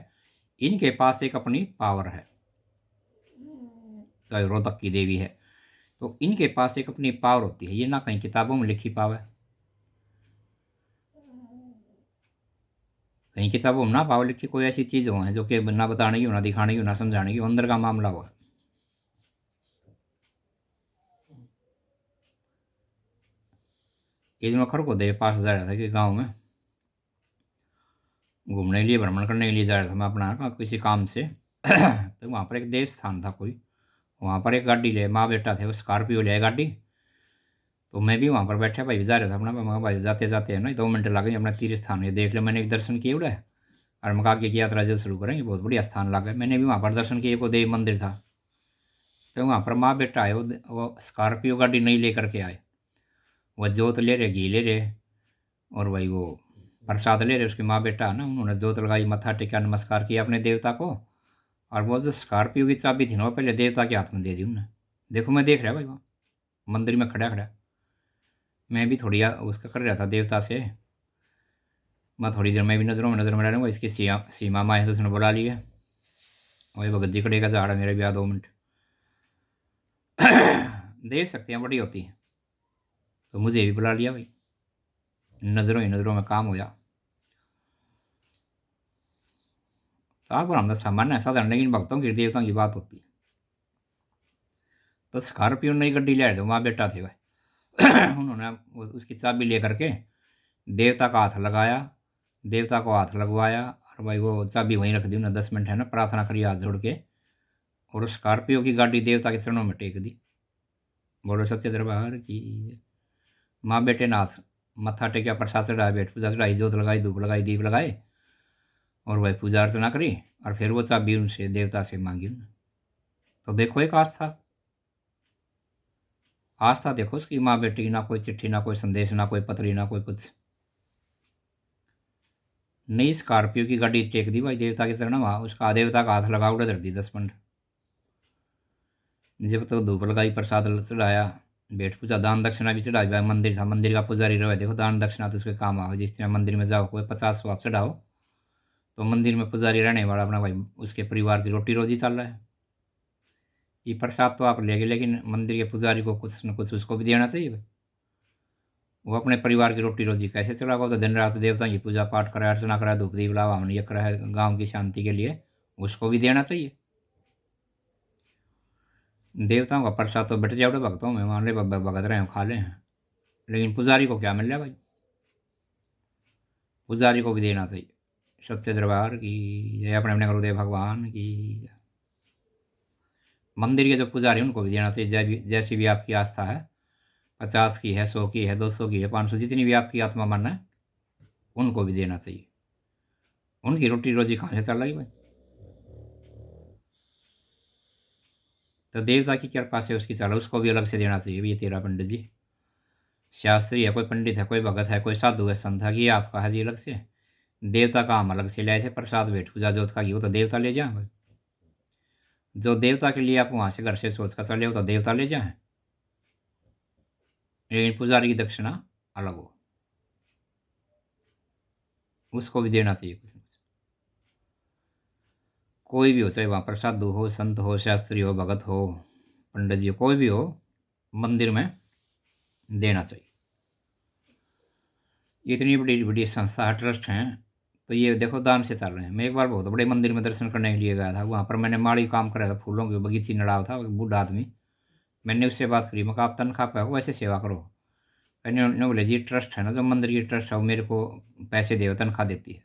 Speaker 1: इनके पास एक अपनी पावर है। चाहे रोहतक की देवी है, तो इनके पास एक अपनी पावर होती है, ये ना कहीं किताबों में लिखी पावर है, कहीं किताबों में ना पावर लिखी कोई ऐसी चीज़ हो है जो कि ना बताने की हो, ना दिखाने की हो, ना समझाने की हो, अंदर का मामला हुआ। एक दिन मैं खरगोदे पास जा रहा था कि गाँव में घूमने के लिए, भ्रमण करने के लिए जा रहा था मैं अपना किसी काम से तो वहाँ पर एक देव स्थान था कोई, वहाँ पर एक गाड़ी ले, माँ बेटा थे, वो स्कॉर्पियो ले गाड़ी। तो मैं भी वहाँ पर बैठा भाई जा रहा था अपना, मैं भाई जाते जाते है ना 2 मिनट लगे अपना तीर्थ स्थान ये देख लिया, मैंने एक दर्शन किए उड़े, और मैं आगे की यात्रा जो शुरू करेंगे, बहुत बढ़िया स्थान लगा। मैंने भी वहाँ पर दर्शन किए, वो देव मंदिर था। तो वहाँ पर माँ बेटा आए, वो स्कॉर्पियो गाड़ी नहीं लेकर के आए, वह जोत ले रहे, घी ले रहे, और भाई वो प्रसाद ले रहे, उसकी माँ बेटा ना, उन्होंने जोत लगाई, मत्था टेका, नमस्कार किया अपने देवता को, और वो जो स्कॉर्पियो की चाबी थी ना वो पहले देवता के हाथ में दे दी उन्होंने। देखो मैं देख रहा भाई वहाँ मंदिर में खड़ा खड़ा, मैं भी थोड़ी उसका कर रहा था देवता से, मैं थोड़ी देर में भी नज़रों में डालूंगा, इसकी सीमा माँ है तो उसने बुला लिया, वही भगत जी कड़े का झाड़ है मेरे भी 2 मिनट देख सकते हैं, बड़ी होती है। तो मुझे भी बुला लिया भाई, नज़रों ही नज़रों में काम हो जा। तो आप हम तो सामान्य है, साधारण, लेकिन भक्तों की देवताओं की बात होती है। तो स्कॉर्पियो नई गड्डी ले आए थे, माँ बेटा थे भाई उन्होंने उसकी चाबी ले करके देवता का हाथ लगाया, देवता को हाथ लगवाया, और भाई वो चाबी वहीं रख दी उन्हें, 10 मिनट है ना प्रार्थना करी हाथ जोड़ के, और स्कॉर्पियो की गाड़ी देवता के चरणों में टेक दी। बोलो सच्चे दरबार की। माँ बेटे ने हाथ मत्था टेका, प्रसाद चढ़ाया, भेंट पूजा चढ़ाई, जोत लगाई, धूप लगाई, दीप लगाए, और भाई पूजा अर्चना करी, और फिर वो चाबी उनसे देवता से मांगी उन्होंने। तो देखो एक आस्था, आस्था देखो उसकी, माँ बेटी की ना कोई चिट्ठी, ना कोई संदेश, ना कोई पत्री, ना कोई कुछ, नई स्कॉर्पियो की गाड़ी टेक दी भाई देवता की तरह ना, वहाँ उसका देवता का हाथ लगा उड़े धर दी 10 मिनट, जब तक धूप लगाई, प्रसाद चढ़ाया, भेंट पूजा, दान दक्षिणा भी चढ़ाई भाई। मंदिर था, मंदिर का पुजारी रहे, देखो दान दक्षिणा तो उसके काम आओ, जिस तरह मंदिर में जाओ कोई 50 आप चढ़ाओ, तो मंदिर में पुजारी रहने वाला अपना भाई उसके परिवार की रोटी रोजी चल रहा है। ये प्रसाद तो आप ले गए, लेकिन मंदिर के पुजारी को कुछ न कुछ उसको भी देना चाहिए भाई, वो अपने परिवार की रोटी रोजी कैसे चलागा, तो दिन रात देवता की पूजा पाठ कराए, अर्चना कराए, धूप दीप लावा, हमने ये करा है गाँव की शांति के लिए, उसको भी देना चाहिए। देवताओं का प्रसाद तो बट जाए भक्तों में, मान ले भगत रहे हैं खा ले हैं, लेकिन पुजारी को क्या मिल रहा है भाई, पुजारी को भी देना चाहिए। सच्चे दरबार की जय, अपने अपने गुरुदेव भगवान की। मंदिर के जो पुजारी उनको भी देना चाहिए, जैसी भी आपकी आस्था है, 50 की है, 100 की है, 200 की है, 500, जितनी भी आपकी आत्मा मन है, उनको भी देना चाहिए। उनकी रोटी रोजी कहाँ से चल रही भाई, तो देवता की कृपा से उसकी चल, उसको भी अलग से देना चाहिए ये तेरा पंडित जी, शास्त्री है, कोई पंडित है, कोई भगत है, कोई साधु है, संत है, कि आपका है जी अलग से, देवता का हम अलग से लाए थे प्रसाद, भेंट पूजा, जोत का घी, वो तो देवता ले जाए भाई। जो देवता के लिए आप वहाँ से घर से सोच कर चले हो तो देवता ले जाए, लेकिन पुजारी की दक्षिणा अलग हो, उसको भी देना चाहिए कुछ न कुछ। कोई भी हो, चाहे वहाँ पर साधु हो, संत हो, शास्त्री हो, भगत हो, पंडित जी हो, कोई भी हो, मंदिर में देना चाहिए। इतनी बड़ी बड़ी संस्था ट्रस्ट हैं, तो ये देखो दान से चल रहे हैं। मैं एक बार बहुत बड़े मंदिर में दर्शन करने के लिए गया था, वहाँ पर मैंने माड़ी काम करा था, फूलों की बगीची नड़ाव था, एक बूढ़ा आदमी। मैंने उससे बात करी, मैं कहा आप तनख्वाह पे हो वैसे सेवा करो। मैंने उन्होंने बोले जी ट्रस्ट है ना, जो मंदिर की ट्रस्ट है वो मेरे को पैसे दे तनख्वाह देती है।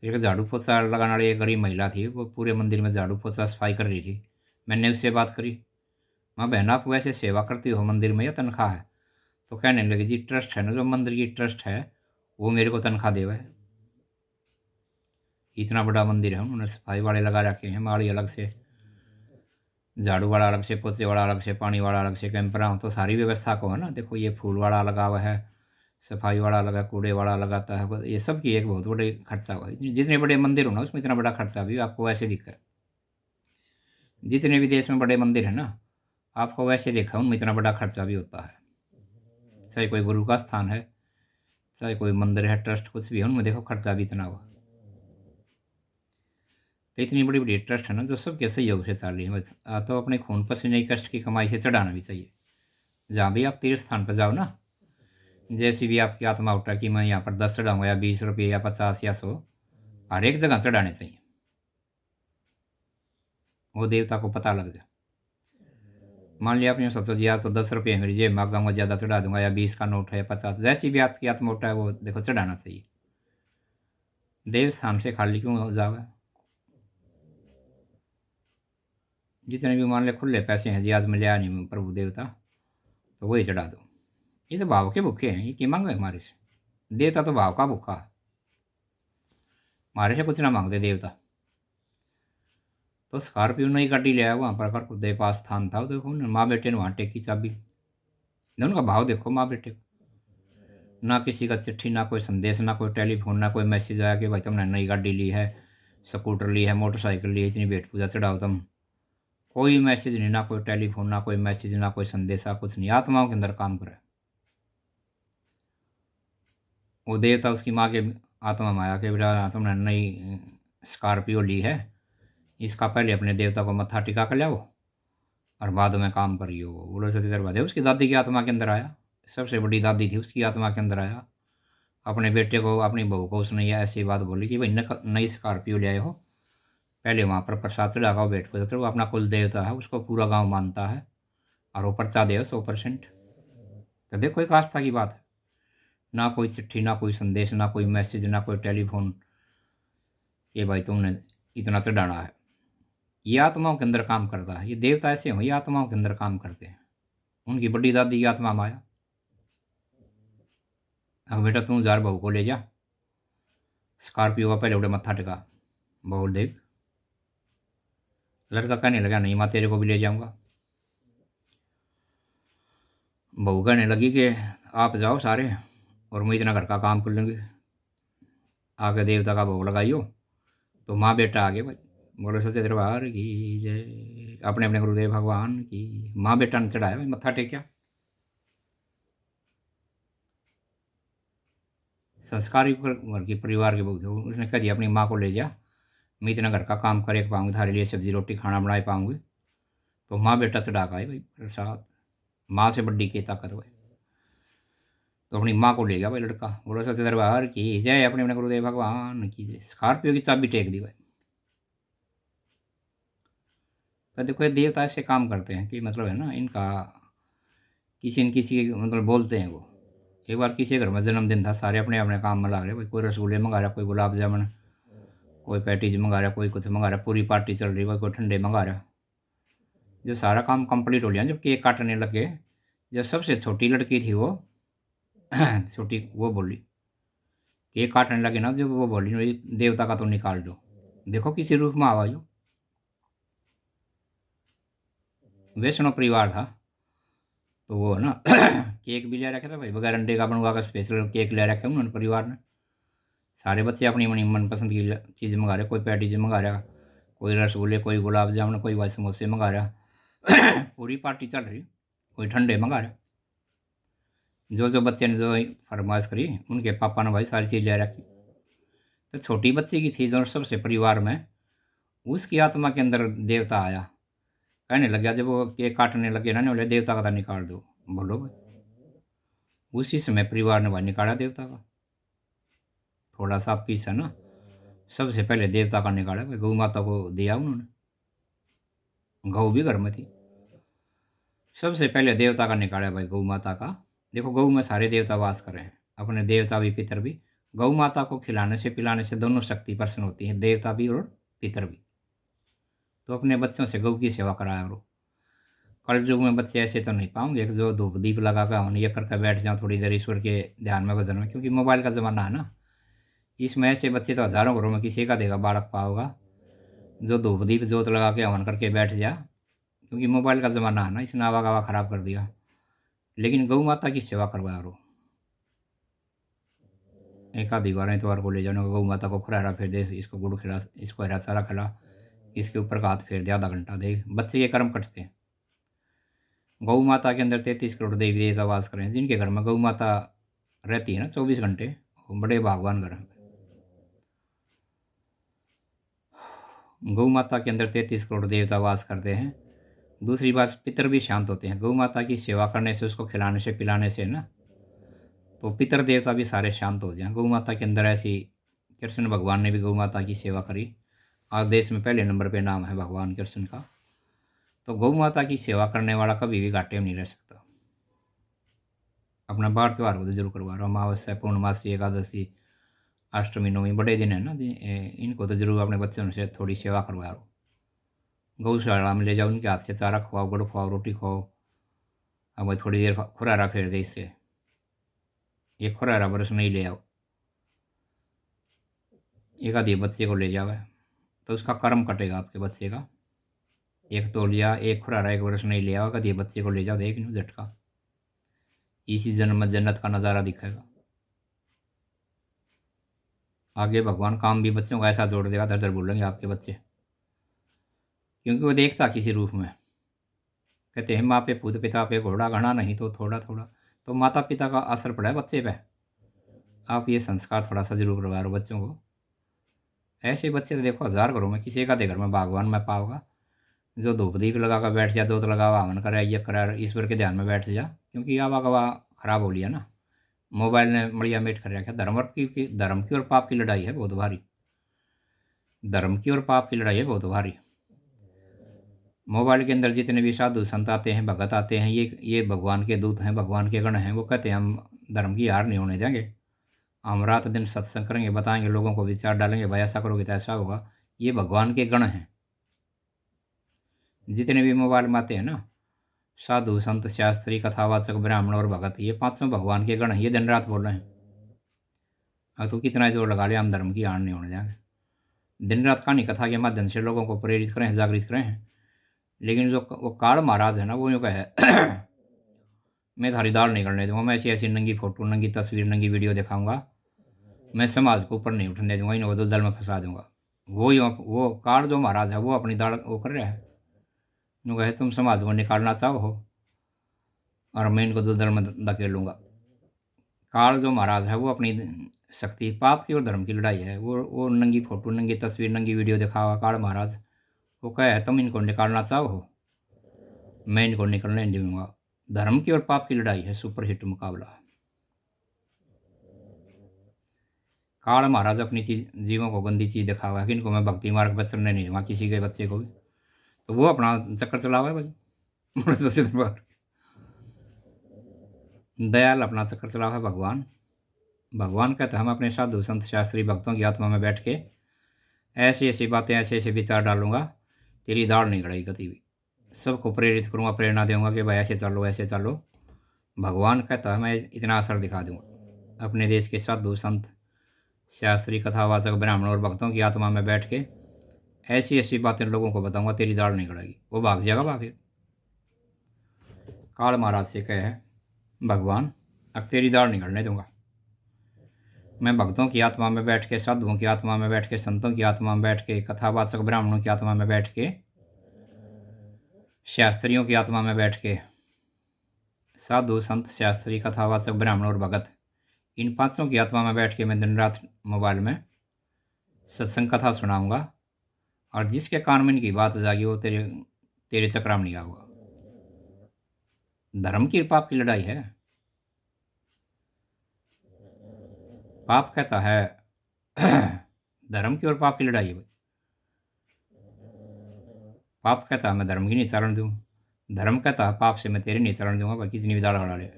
Speaker 1: फिर एक झाड़ू पोछा लगाने वाली एक गरीब महिला थी, वो पूरे मंदिर में झाड़ू पोछा सफाई कर रही थी। मैंने उससे बात करी, माँ बहन आप वैसे सेवा करती हो मंदिर में या तनख्वाह है? तो कहने लगी जी ट्रस्ट है ना, जो मंदिर की ट्रस्ट है वो मेरे को तनख्वाह देवा है। इतना बड़ा मंदिर है, उन्होंने सफाई वाले लगा रखे हैं, माली अलग से, झाड़ू वाला अलग से, पोछे वाला अलग से, पानी वाला अलग से, कैंपरा तो सारी व्यवस्था को है ना। देखो ये फूल वाला लगा हुआ है, सफाई वाला लगा, कूड़े वाला लगाता है, ये सब की एक बहुत बड़े खर्चा हुआ है। जितने बड़े मंदिर हो ना उसमें इतना बड़ा खर्चा भी आपको वैसे दिखा है। जितने भी देश में बड़े मंदिर है ना, आपको वैसे देखा उनमें इतना बड़ा खर्चा भी होता है। चाहे कोई गुरु का स्थान है, चाहे कोई मंदिर है, ट्रस्ट कुछ भी है, उनमें देखो खर्चा भी इतना हुआ। तो इतनी बड़ी बड़ी ट्रस्ट है ना जो सबके सहयोग से चल रही है। बस तो अपने खून पसीने की कष्ट की कमाई से चढ़ाना भी चाहिए। जहाँ भी आप तीर्थ स्थान पर जाओ ना, जैसी भी आपकी आत्मा उठा कि मैं यहाँ पर 10 चढ़ाऊँगा या 20 रुपये या 50 या 100, हर एक जगह चढ़ाने चाहिए, वो देवता को पता लग जाए। मान लिया आपने सोचो जी यार तो 10 रुपये मेरी जेब में आऊँगा, ज़्यादा चढ़ा दूंगा, या 20 का नोट है या 50, जैसी भी आपकी आत्मा उठा है वो देखो चढ़ाना चाहिए। देव स्थान से खाली क्यों हो जाओगे? जितने भी मान ले खुले पैसे हैं जी, आज मैं लिया नहीं प्रभु देवता, तो वही चढ़ा दो। ये तो भाव के भूखे हैं, ये की मांगे हमारे से? देवता तो भाव का भूखा है, हमारे से कुछ ना मांगते देवता। तो स्कॉर्पियो नई गाड़ी ले आया, वहाँ पर कर खुदे पास स्थान था, देखो ना माँ बेटे ने वहाँ टेकी चाबी। दोनों का भाव देखो माँ बेटे को। ना किसी का चिट्ठी, ना कोई संदेश, ना कोई टेलीफोन, ना कोई मैसेज आया कि भाई तुमने नई गाड़ी ली है, स्कूटर ली है, मोटरसाइकिल ली है, इतनी भेंट पूजा चढ़ाओ तुम। कोई मैसेज नहीं, ना कोई टेलीफोन, ना कोई मैसेज, ना कोई संदेशा, कुछ नहीं। आत्माओं के अंदर काम करे वो देवता, उसकी माँ के आत्मा में आया कि बेटा तुमने नई स्कॉर्पियो ली है, इसका पहले अपने देवता को मत्था टिका कर लाओ और बाद में काम करियो। बोलो सती दरवाजे उसकी दादी की आत्मा के अंदर आया, सबसे बड़ी दादी थी उसकी आत्मा के अंदर आया। अपने बेटे को, अपनी बहू को उसने ये ऐसी बात बोली कि भाई नई स्कॉर्पियो ले आए हो, पहले वहाँ पर प्रसाद चढ़ाओ, बैठ पर वो अपना कुल देवता है, उसको पूरा गांव मानता है और वो पर्चा दे 100%। तो देखो एक आस्था की बात है। ना कोई चिट्ठी, ना कोई संदेश, ना कोई मैसेज, ना कोई टेलीफोन कि भाई तुमने इतना चढ़ाना है। ये आत्माओं के अंदर काम करता है, ये देवता ऐसे हो, ये आत्माओं के अंदर काम करते हैं। उनकी बड़ी दादी की आत्मा में आया, अब बेटा तू जार बहू को ले जा, स्कॉर्पियो का पहले उड़े मत्था टिका। बहू देख, लड़का कहने लगा नहीं माँ तेरे को भी ले जाऊंगा। बहू कहने लगी कि आप जाओ सारे और मैं इतना घर का काम कर लूँगी, आके देवता का भोग लगाइयो। तो माँ बेटा आगे भाई, बोलो सच्चे दरबार की जय, अपने अपने गुरुदेव भगवान की। माँ बेटा ने चढ़ाया भाई, मत्था टेकिया। संस्कारी घर की परिवार के बहुत थे, उसने कह दिया अपनी माँ को ले जा, मैं इतना घर का काम करे पाऊँगी, थारे लिए सब्जी रोटी खाना बनाए पाऊँगी। तो माँ बेटा चढ़ा का है भाई प्रसाद, माँ से बड्डी की ताकत भाई। तो अपनी माँ को ले गया भाई लड़का, बोलो सच्चे दरबार की जय, अपने अपने गुरुदेव भगवान की जय। स्कॉर्पियो की चाबी टेक दी भाई। तो देखो ये देवता ऐसे काम करते हैं कि मतलब है ना, इनका किसी न किसी मतलब बोलते हैं वो। एक बार किसी घर में जन्मदिन था, सारे अपने अपने काम में लग रहे भाई, कोई रसगुल्ले मंगा रहा, कोई गुलाब जामुन, कोई पैटीज मंगा रहा, कोई कुछ मंगा रहा, पूरी पार्टी चल रही, कोई ठंडे मंगा रहा। जब सारा काम कंप्लीट हो गया, जब केक काटने लगे, जब सबसे छोटी लड़की थी वो छोटी, वो बोली केक काटने लगे ना, जब वो बोली "भाई, देवता का तो निकाल दो"। देखो किसी रूप में आवाज हो, वैष्णव परिवार था। तो वो है ना केक भी ले रखा था भाई, बगैर अंडे का बनवा कर स्पेशल केक ले रखे उन्होंने परिवार ने। सारे बच्चे अपनी अपनी मनपसंद की चीज़ मंगा रहे, कोई पैटीज मंगा रहा, कोई रसगुल्ले, कोई गुलाब जामुन, कोई भाई समोसे मंगा रहा पूरी पार्टी चल रही, कोई ठंडे मंगा रहा। जो जो बच्चे ने जो फरमाइश करी, उनके पापा ने भाई सारी चीज़ ले रखी। तो छोटी बच्ची की थी जो सबसे परिवार में, उसकी आत्मा के अंदर देवता आया, कहने लग गया, जब वो केक काटने लगे ना, बोले देवता का था निकाल दो। बोलो भाई, उसी समय परिवार ने भाई निकाला देवता का। थोड़ा सा पीस है ना, सबसे पहले देवता का निकाला भाई, गौ माता को दिया उन्होंने। गौ भी घर में थी। सबसे पहले देवता का निकाला भाई, गौ माता का। देखो गऊ में सारे देवता वास कर रहे हैं, अपने देवता भी पितर भी। गौ माता को खिलाने से पिलाने से दोनों शक्ति प्रसन्न होती है, देवता भी और पितर भी। तो अपने बच्चों से गऊ की सेवा कराया करो। कल युग में बच्चे ऐसे तो नहीं पाओगे कि जो धूप दीप लगा कर हम ये करके बैठ जाओ थोड़ी देर ईश्वर के ध्यान में भजन में, क्योंकि मोबाइल का ज़माना है ना। इसमें ऐसे बच्चे तो हज़ारों घरों में किसी का देखा बालक पाओगा जो धूप दीप जोत लगा के हवन करके बैठ जा, क्योंकि मोबाइल का ज़माना है ना, इसने आवा गवा ख़राब कर दिया। लेकिन गौ माता की सेवा करवाया करो। एक आधी बार इतवार को ले जाने गौ माता को खुरारा फेर दे, इसको गुड़ खिला, इसको हरा चारा खिला, इसके ऊपर का हाथ फेर दे, आधा घंटा दे, बच्चे के कर्म कटते हैं। गौ माता के अंदर 33 करोड़ देवी देवता वास करें। जिनके घर में गौ माता रहती है ना 24 घंटे, वो बड़े भगवान घर हैं। गौ माता के अंदर 33 करोड़ देवता वास करते हैं। दूसरी बात, पितर भी शांत होते हैं। गौ माता की सेवा करने से, उसको खिलाने से पिलाने से ना, तो पितर देवता भी सारे शांत हो जाएं। गौ माता के अंदर ऐसी, कृष्ण भगवान ने भी गौ माता की सेवा करी। आज देश में पहले नंबर पे नाम है भगवान कृष्ण का। तो गौ माता की सेवा करने वाला कभी भी घाटे में नहीं रह सकता। अपना बार त्यौहार को तो जरूर करवा रहा हूँ। अमावस्या, पूर्णमासी, एकादशी, अष्टमी, नवमी, बड़े दिन है ना, इनको तो जरूर अपने बच्चों से थोड़ी सेवा करवा रहा हूँ। गौशाला में ले जाओ, उनके हाथ से चारा खवाओ, गुड़ खवाओ, रोटी खवाओ। अब भाई थोड़ी देर खुरारा फेर दे इससे, एक खुरारा बरस नहीं ले आओ, एक आधी बच्चे को ले जाओ, तो उसका कर्म कटेगा आपके बच्चे का। एक तौलिया, एक खुरारा, एक बरस नहीं ले आओ, कभी बच्चे को ले जाओ, देख लो झटका, इसी जन्म में जन्नत का नज़ारा दिखेगा। आगे भगवान काम भी बच्चों को ऐसा जोड़ देगा, दर दर बोलेंगे आपके बच्चे, क्योंकि वो देखता किसी रूप में। कहते हैं माँ पे पूत, पिता पे घोड़ा, घना नहीं तो थोड़ा थोड़ा। तो माता पिता का असर पड़ा है बच्चे पे। आप ये संस्कार थोड़ा सा जरूर करवा रहे हो बच्चों को। ऐसे बच्चे तो देखो हजार घरों में, किसी एक आधे घर में भगवान में पाओगा जो धूप दीप लगा कर बैठ जा, दूध लगा हवन करे, ये करे, ईश्वर के ध्यान में बैठ जा। क्योंकि आवा गवा खराब हो लिया ना, मोबाइल ने मड़िया मेट कर रखा। धर्म की और पाप की लड़ाई है बहुत भारी। धर्म की और पाप की लड़ाई है बहुत भारी। मोबाइल के अंदर जितने भी साधु संत आते हैं, भगत आते हैं, ये भगवान के दूत हैं, भगवान के गण हैं। वो कहते हैं हम धर्म की हार नहीं होने देंगे, हम रात दिन सत्संग करेंगे, बताएंगे, लोगों को विचार डालेंगे, भाई ऐसा करोगे तो ऐसा होगा। ये भगवान के गण हैं। जितने भी मोबाइल में आते हैं ना, साधु संत शास्त्री कथावाचक ब्राह्मण और भगत, ये पांचों भगवान के गण हैं। ये दिन रात बोल रहे हैं। अब तो कितना जोर लगा लिया, हम धर्म की हार नहीं होने देंगे। दिन रात कहानी कथा के माध्यम से लोगों को प्रेरित करें, जागृत करें। लेकिन जो वो काल महाराज है ना, वो यूँ कहे मैं थारी दाल नहीं करने दूंगा, मैं ऐसी ऐसी नंगी फोटो, नंगी तस्वीर, नंगी वीडियो दिखाऊंगा, मैं समाज को ऊपर नहीं उठने दूंगा, इनको तो दल में फंसा दूंगा। वो काल जो महाराज है, वो अपनी दाल वो कर रहा है। यूँ कहे तुम समाज को निकालना चाहो और मैं इनको तो दल में धकेलूँगा। काल जो महाराज है वो अपनी शक्ति, पाप की और धर्म की लड़ाई है। वो नंगी फोटो, नंगी तस्वीर, नंगी वीडियो दिखावा काल महाराज। वो कहे तुम इनको निकालना चाहो, मैं इनको निकलने नहीं दूंगा। धर्म की और पाप की लड़ाई है, सुपर हिट मुकाबला। काल महाराज अपनी चीज, जीवों को गंदी चीज़ दिखावा है कि इनको मैं भक्ति मार्ग पर चलने नहीं दूंगा, किसी के बच्चे को भी। तो वो अपना चक्कर चलावा है भाई सच्चे दरबार। दयाल अपना चक्कर चलावा है भगवान। भगवान कहते हैं हम अपने साधु संत शास्त्री भक्तों की आत्मा में बैठ के ऐसी ऐसी बातें, ऐसे ऐसे विचार डालूंगा, तेरी दाढ़ नहीं गड़ेगी कभी भी। सबको प्रेरित करूँगा, प्रेरणा दूंगा कि भाई ऐसे चलो, ऐसे चलो। भगवान कहता है मैं इतना असर दिखा दूंगा। अपने देश के साधु संत शास्त्री कथावाचक ब्राह्मण और भक्तों की आत्मा में बैठ के ऐसी ऐसी बातें लोगों को बताऊंगा, तेरी दाढ़ नहीं गड़ेगी। वो भाग जाएगा बा फिर। काल महाराज से कहे भगवान अब तेरी दाढ़ नहीं गड़ने दूंगा। मैं भक्तों की आत्मा में बैठ के, साधुओं की आत्मा में बैठ के, संतों की आत्मा में बैठ के, कथावाचक ब्राह्मणों की आत्मा में बैठ के, शास्त्रियों की आत्मा में बैठ के, साधु संत शास्त्री कथावाचक ब्राह्मण और भगत, इन पांचों की आत्मा में बैठ के मैं दिन रात मोबाइल में सत्संग कथा सुनाऊंगा। और जिसके कान में इनकी बात जागी वो तेरे तेरे चक्रा में नहीं आऊँगा। धर्म की पाप की लड़ाई है। पाप कहता है धर्म की और पाप की लड़ाई है भाई। पाप कहता है मैं धर्म की नहीं चरण दूँ, धर्म कहता है पाप से मैं तेरे नहीं चरण दूंगा भाई। कितनी भी दाड़ गड़ा ले,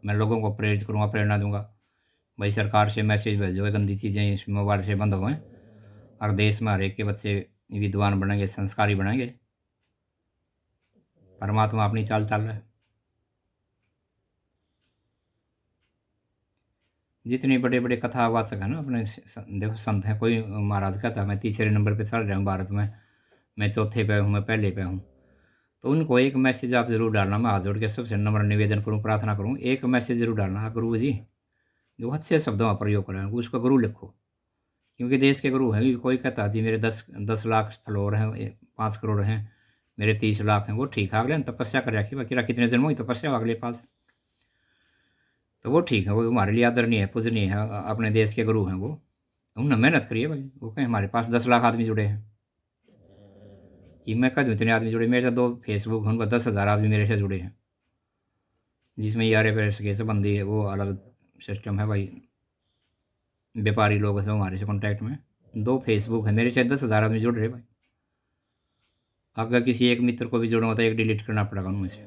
Speaker 1: मैं लोगों को प्रेरित करूँगा, प्रेरणा दूंगा भाई। सरकार से मैसेज भेजो, ये गंदी चीज़ें इस मोबाइल से बंद हुए और देश में हर एक के बच्चे विद्वान बनेंगे, संस्कारी बनेंगे। परमात्मा अपनी चाल चल रहा है। जितने बड़े बड़े कथावाचक हैं ना अपने देखो संत हैं, कोई महाराज कहता है मैं तीसरे नंबर पे चल रहा हूँ भारत में, मैं चौथे पे हूँ, मैं पहले पे हूँ। तो उनको एक मैसेज आप ज़रूर डालना। मैं हाथ जोड़ के सबसे नम्र निवेदन करूँ, प्रार्थना करूँ, एक मैसेज ज़रूर डालना। गुरु जी जो अच्छे शब्दों का प्रयोग करें उसका गुरु लिखो, क्योंकि देश के गुरु हैं। कोई कहता जी मेरे 10 लाख फॉलोअर हैं, 5 करोड़ हैं, मेरे 30 लाख हैं, वो ठीक है, अगले तपस्या कर रखी बाकी कितने जन्मों की तपस्या अगले पास, तो वो ठीक है, वो हमारे लिए आदरणीय है, पूजनीय है, अपने देश के गुरु हैं वो। उन्होंने मेहनत करी है भाई। वो कहें हमारे पास 10 लाख आदमी जुड़े हैं, ये मैं कह दूँ इतने आदमी जुड़े, मेरे से 2 फेसबुक हैं, उनका 10,000 आदमी मेरे से जुड़े हैं, जिसमें यार प्रेस के संबंधी है, वो अलग सिस्टम है भाई। व्यापारी लोग हैं हमारे से कॉन्टैक्ट में, 2 फेसबुक है, मेरे से 10,000 आदमी जुड़ रहे भाई। अगर किसी एक मित्र को भी जोड़ना होता है, एक डिलीट करना पड़ेगा उनमें से।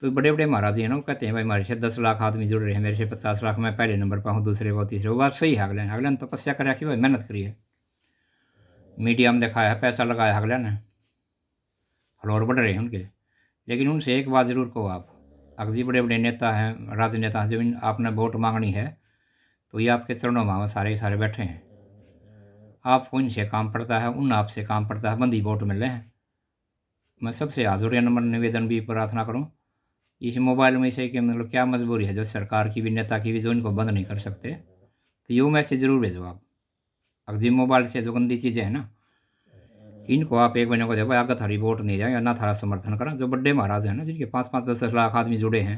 Speaker 1: तो बड़े बड़े महाराज जी हैं ना, वो कहते हैं भाई हमारे से 10 लाख आदमी जुड़ रहे हैं, मेरे से 50 लाख, मैं पहले नंबर पर हूँ, दूसरे वो तीसरे। वो बात सही है, अगले ने तपस्या कर रखी भाई, मेहनत करी है, मीडिया में दिखाया है, पैसा लगाया अगले ने, फॉलोअर बढ़ रहे हैं उनके। लेकिन उनसे एक बात ज़रूर कहो आप, अगर जी बड़े बड़े नेता हैं, राजनेता हैं, जब आपने वोट मांगनी है तो ये आपके चरणों में सारे के सारे बैठे हैं, आपको इनसे काम पड़ता है, उन आपसे काम पड़ता है, बंदी वोट मिल रहे हैं। मैं सबसे हाथ जोड़ नंबर निवेदन भी प्रार्थना करूँ, इस मोबाइल में से कि मतलब क्या मजबूरी है जो सरकार की भी, नेता की भी, जो इनको बंद नहीं कर सकते, तो यो मैसेज ज़रूर भेजो आप। अब जी मोबाइल से जो गंदी चीज़ें हैं ना, इनको आप एक महीने को देखो, आगे थारी वोट नहीं जाएंगे, ना थारा समर्थन करा। जो बड़े महाराज हैं ना, जिनके 5-5, 10-10 लाख आदमी जुड़े हैं,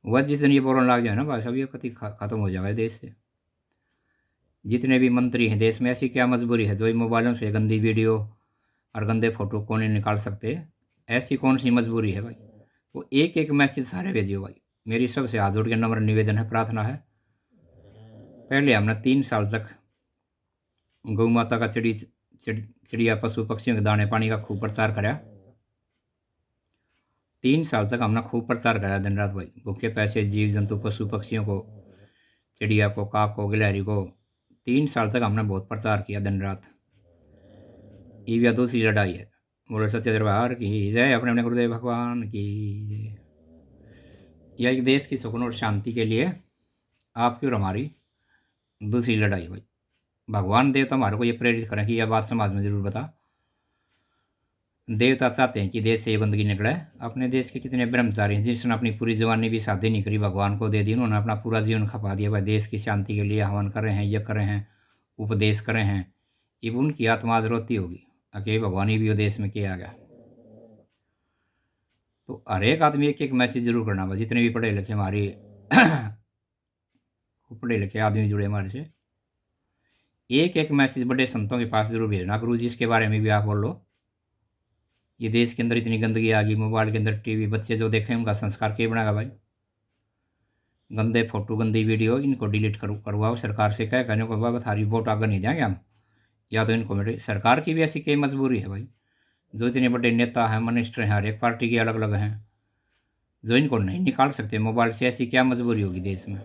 Speaker 1: वह जिस दिन ये बोलने लग जाए ना बस, अब ये कति खत्म हो जाएगा देश से। जितने भी मंत्री हैं देश में, ऐसी क्या मजबूरी है जो इन मोबाइलों से गंदी वीडियो और गंदे फोटो कौन नहीं निकाल सकते, ऐसी कौन सी मजबूरी है भाई। तो एक एक मैसेज सारे भेजियो भाई। मेरी सबसे हाथ जोड़ के नम्र निवेदन है, प्रार्थना है। पहले हमने 3 साल तक गौ माता का चिड़िया पशु पक्षियों के दाने पानी का खूब प्रचार कराया। 3 साल तक हमने खूब प्रचार कराया दिन रात भाई। भूखे पैसे जीव जंतु पशु पक्षियों को, चिड़िया को, काक को, गिलहरी को, 3 साल तक हमने बहुत प्रचार किया दिन रात। ये भी दूसरी लड़ाई है। बोले सच्चे दरबार की जय, अपने अपने गुरुदेव भगवान की जय। यह एक देश की सुकून और शांति के लिए आपकी और हमारी दूसरी लड़ाई भाई। भगवान देवता हमारे को ये प्रेरित करें कि यह बात समाज में ज़रूर बता। देवता चाहते हैं कि देश से ये गंदगी निकले। अपने देश के कितने ब्रह्मचारी हैं जिसने अपनी पूरी जवानी भी शादी नहीं करी, भगवान को दे दी, उन्होंने अपना पूरा जीवन खपा दिया भाई। देश की शांति के लिए हवन कर रहे हैं, ये कर रहे हैं, उपदेश कर रहे हैं। अब उनकी आत्मा आज रोती होगी, अकेले भगवान ही भी वो देश में किया गया। तो हर एक आदमी एक एक मैसेज जरूर करना भाई। जितने भी पढ़े लिखे हमारे पढ़े लिखे आदमी जुड़े हमारे से, एक एक मैसेज बड़े संतों के पास जरूर भेजना। गुरु जी इसके बारे में भी आप बोलो, ये देश के अंदर इतनी गंदगी आ गई, मोबाइल के अंदर टीवी, बच्चे जो देखें उनका संस्कार क्या बनाएगा भाई। गंदे फोटो गंदी वीडियो इनको डिलीट करवाओ। सरकार से कह कहने को बाबा थारी वोट आगे नहीं देंगे हम, या तो इनको मेरे। सरकार की भी ऐसी कई मजबूरी है भाई, जो इतने बड़े नेता हैं, मिनिस्टर हैं, हर एक पार्टी के अलग अलग हैं, जो इनको नहीं निकाल सकते मोबाइल से, ऐसी क्या मजबूरी होगी देश में।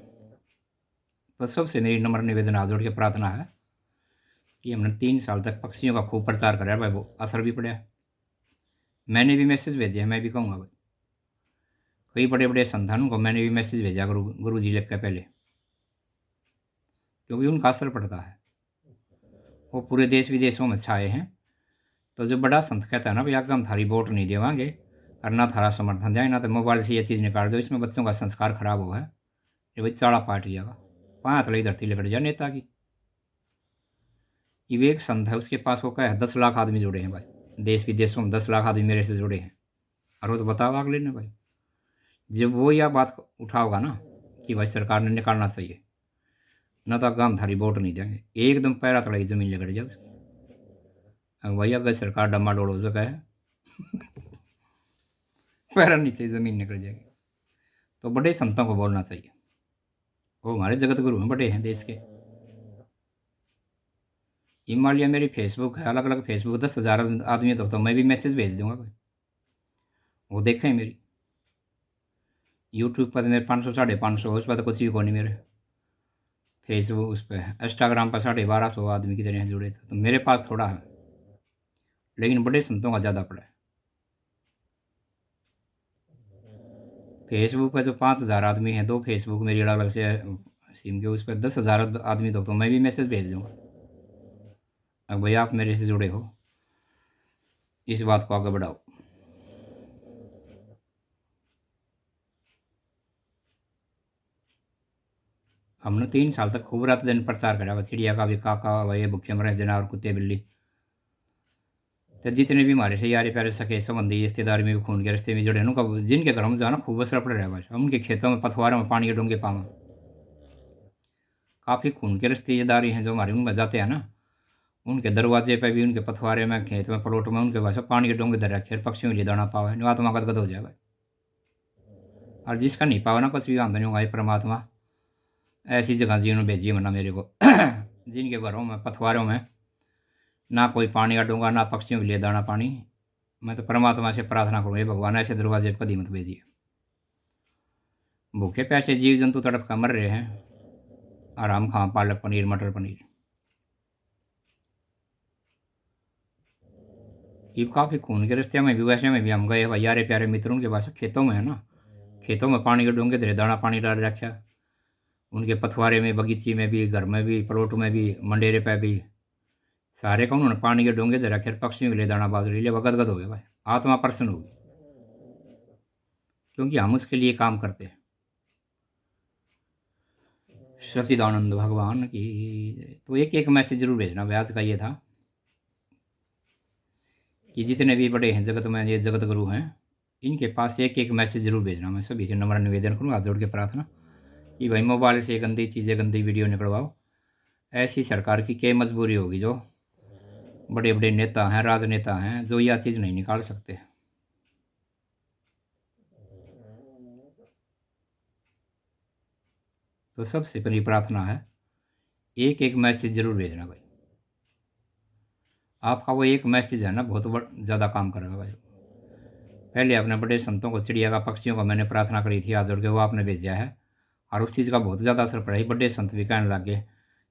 Speaker 1: तो सबसे मेरी नम्र निवेदन हाथ जोड़ के प्रार्थना है कि हमने 3 साल तक पक्षियों का खूब प्रचार कराया भाई, वो असर भी पड़ा। मैंने भी मैसेज भेजे हैं, मैं भी कहूँगा भाई। कई बड़े बड़े संतानों को मैंने भी मैसेज भेजा गुरु जी लिख के पहले, क्योंकि उनका असर पड़ता है, वो पूरे देश विदेशों में छाए हैं। तो जो बड़ा संत कहता है ना भाई, आगे हम थारी वोट नहीं देवांगे और ना थारा समर्थन देंगे, ना तो मोबाइल से ये चीज़ निकाल दो, इसमें बच्चों का संस्कार खराब हुआ है, ये भाई चाड़ा पाट जाएगा, 5 तले धरती लकड़ जाए नेता की। ये एक संत है, उसके पास वो क्या है, 10 लाख आदमी जुड़े हैं भाई, देश विदेशों में 10 लाख आदमी मेरे से जुड़े हैं। और वो तो बताओ अगले ने भाई, जब वो यह बात उठाओगा ना कि भाई सरकार ने निकालना चाहिए, ना तो आगे हम थारी वोट नहीं देंगे, एकदम पैरा तले ज़मीन लकड़ जाए उसकी। अब भाई अगर सरकार डमाडोल हो सका है पैरा नीचे ज़मीन निकल जाएगी। तो बड़े संतों को बोलना चाहिए, वो हमारे जगत गुरु हैं, बड़े हैं देश के। ये मान लिया मेरी फेसबुक है, अलग अलग फेसबुक 10,000 आदमी तो मैं भी मैसेज भेज दूंगा कोई, वो देखें मेरी। यूट्यूब पर तो मेरे 500 550, उस पर तो कुछ भी को नहीं मेरे। फेसबुक उस पर इंस्टाग्राम पर 1250 आदमी की तरह जुड़े थे, तो मेरे पास थोड़ा है, लेकिन बड़े संतों का ज़्यादा पड़ा है। फेसबुक पे तो 5,000 आदमी हैं, 2 फेसबुक मेरी अलग अलग से सिम के, उस पर 10,000 आदमी तो मैं भी मैसेज भेज दूंगा। अब भाई आप मेरे से जुड़े हो, इस बात को आगे बढ़ाओ। हमने 3 साल तक खूब रात दिन प्रचार करा हुआ, चिड़िया का भी काका भाई भूखे मरे जनावर कुत्ते बिल्ली, तो जितने भी हमारे से यारे प्यारे सके संबंधी रिश्तेदारी में भी खून के रिश्ते में जुड़े हैं, उनका जिनके घर में जो है ना खूब असर पड़ रहा है भाई, उनके खेतों में पथवारों में पानी के डोंगे पावा, काफ़ी खून के रिश्तेदारी हैं जो हमारे उनमें जाते हैं ना, उनके दरवाजे पे भी, उनके पथवारे में, खेत में, प्लॉट में, उनके पास पानी के डोंगे धर रखे, पक्षियों के लिए दाना पावा है, आत्मा गदगद हो जाए भाई। और जिसका नहीं पावा ना कुछ भी आमदनी होगा, परमात्मा ऐसी जगह जीवन भेजिए मना मेरे को जिनके घरों में पथवारों में ना कोई पानी का डोंगा, ना पक्षियों के लिए दाना पानी। मैं तो परमात्मा से प्रार्थना करूँ, हे भगवान ऐसे दरवाजे पर कभी मत भेजिए। भूखे प्यासे जीव जंतु तड़प कर मर रहे हैं, और हम खां पालक पनीर मटर पनीर। ये काफ़ी खून के रिश्ते में भी, वैसे में भी हम गए भाई, यारे प्यारे मित्रों के पास खेतों में है ना, खेतों में पानी के डोंगे धरे, दाना पानी डाल रखा, उनके पथवारे में, बगीची में भी, घर में भी, प्लॉट में भी, मंडेरे पे भी, सारे का उन्होंने पानी के डोंगे दे रखे, पक्षियों के लिए दाना बाजरी लिए गदगद हो गए भाई, आत्मा प्रसन्न होगी, क्योंकि हम उसके लिए काम करते हैं। सच्चिदानंद भगवान की जय। तो एक एक मैसेज जरूर भेजना भाई, आज का ये था कि जितने भी बड़े हैं जगत में, ये जगत गुरु हैं, इनके पास एक एक मैसेज जरूर भेजना। मैं सभी से नम्र निवेदन करूँगा, हाथ जोड़ के प्रार्थना कि भाई मोबाइल से गंदी चीज़ें, गंदी वीडियो निकलवाओ। ऐसी सरकार की क्या मजबूरी होगी, जो बड़े बड़े नेता हैं, राजनेता हैं, जो यह चीज़ नहीं निकाल सकते। तो सबसे बड़ी प्रार्थना है, एक एक मैसेज जरूर भेजना भाई। आपका वो एक मैसेज है ना, बहुत ज़्यादा काम करेगा भाई। पहले अपने बड़े संतों को, चिड़िया का, पक्षियों का मैंने प्रार्थना करी थी, हाथ जोड़ के, वो आपने भेजा है, और उस चीज़ का बहुत ज़्यादा असर पड़ा है। बड़े संत भी कहने लगे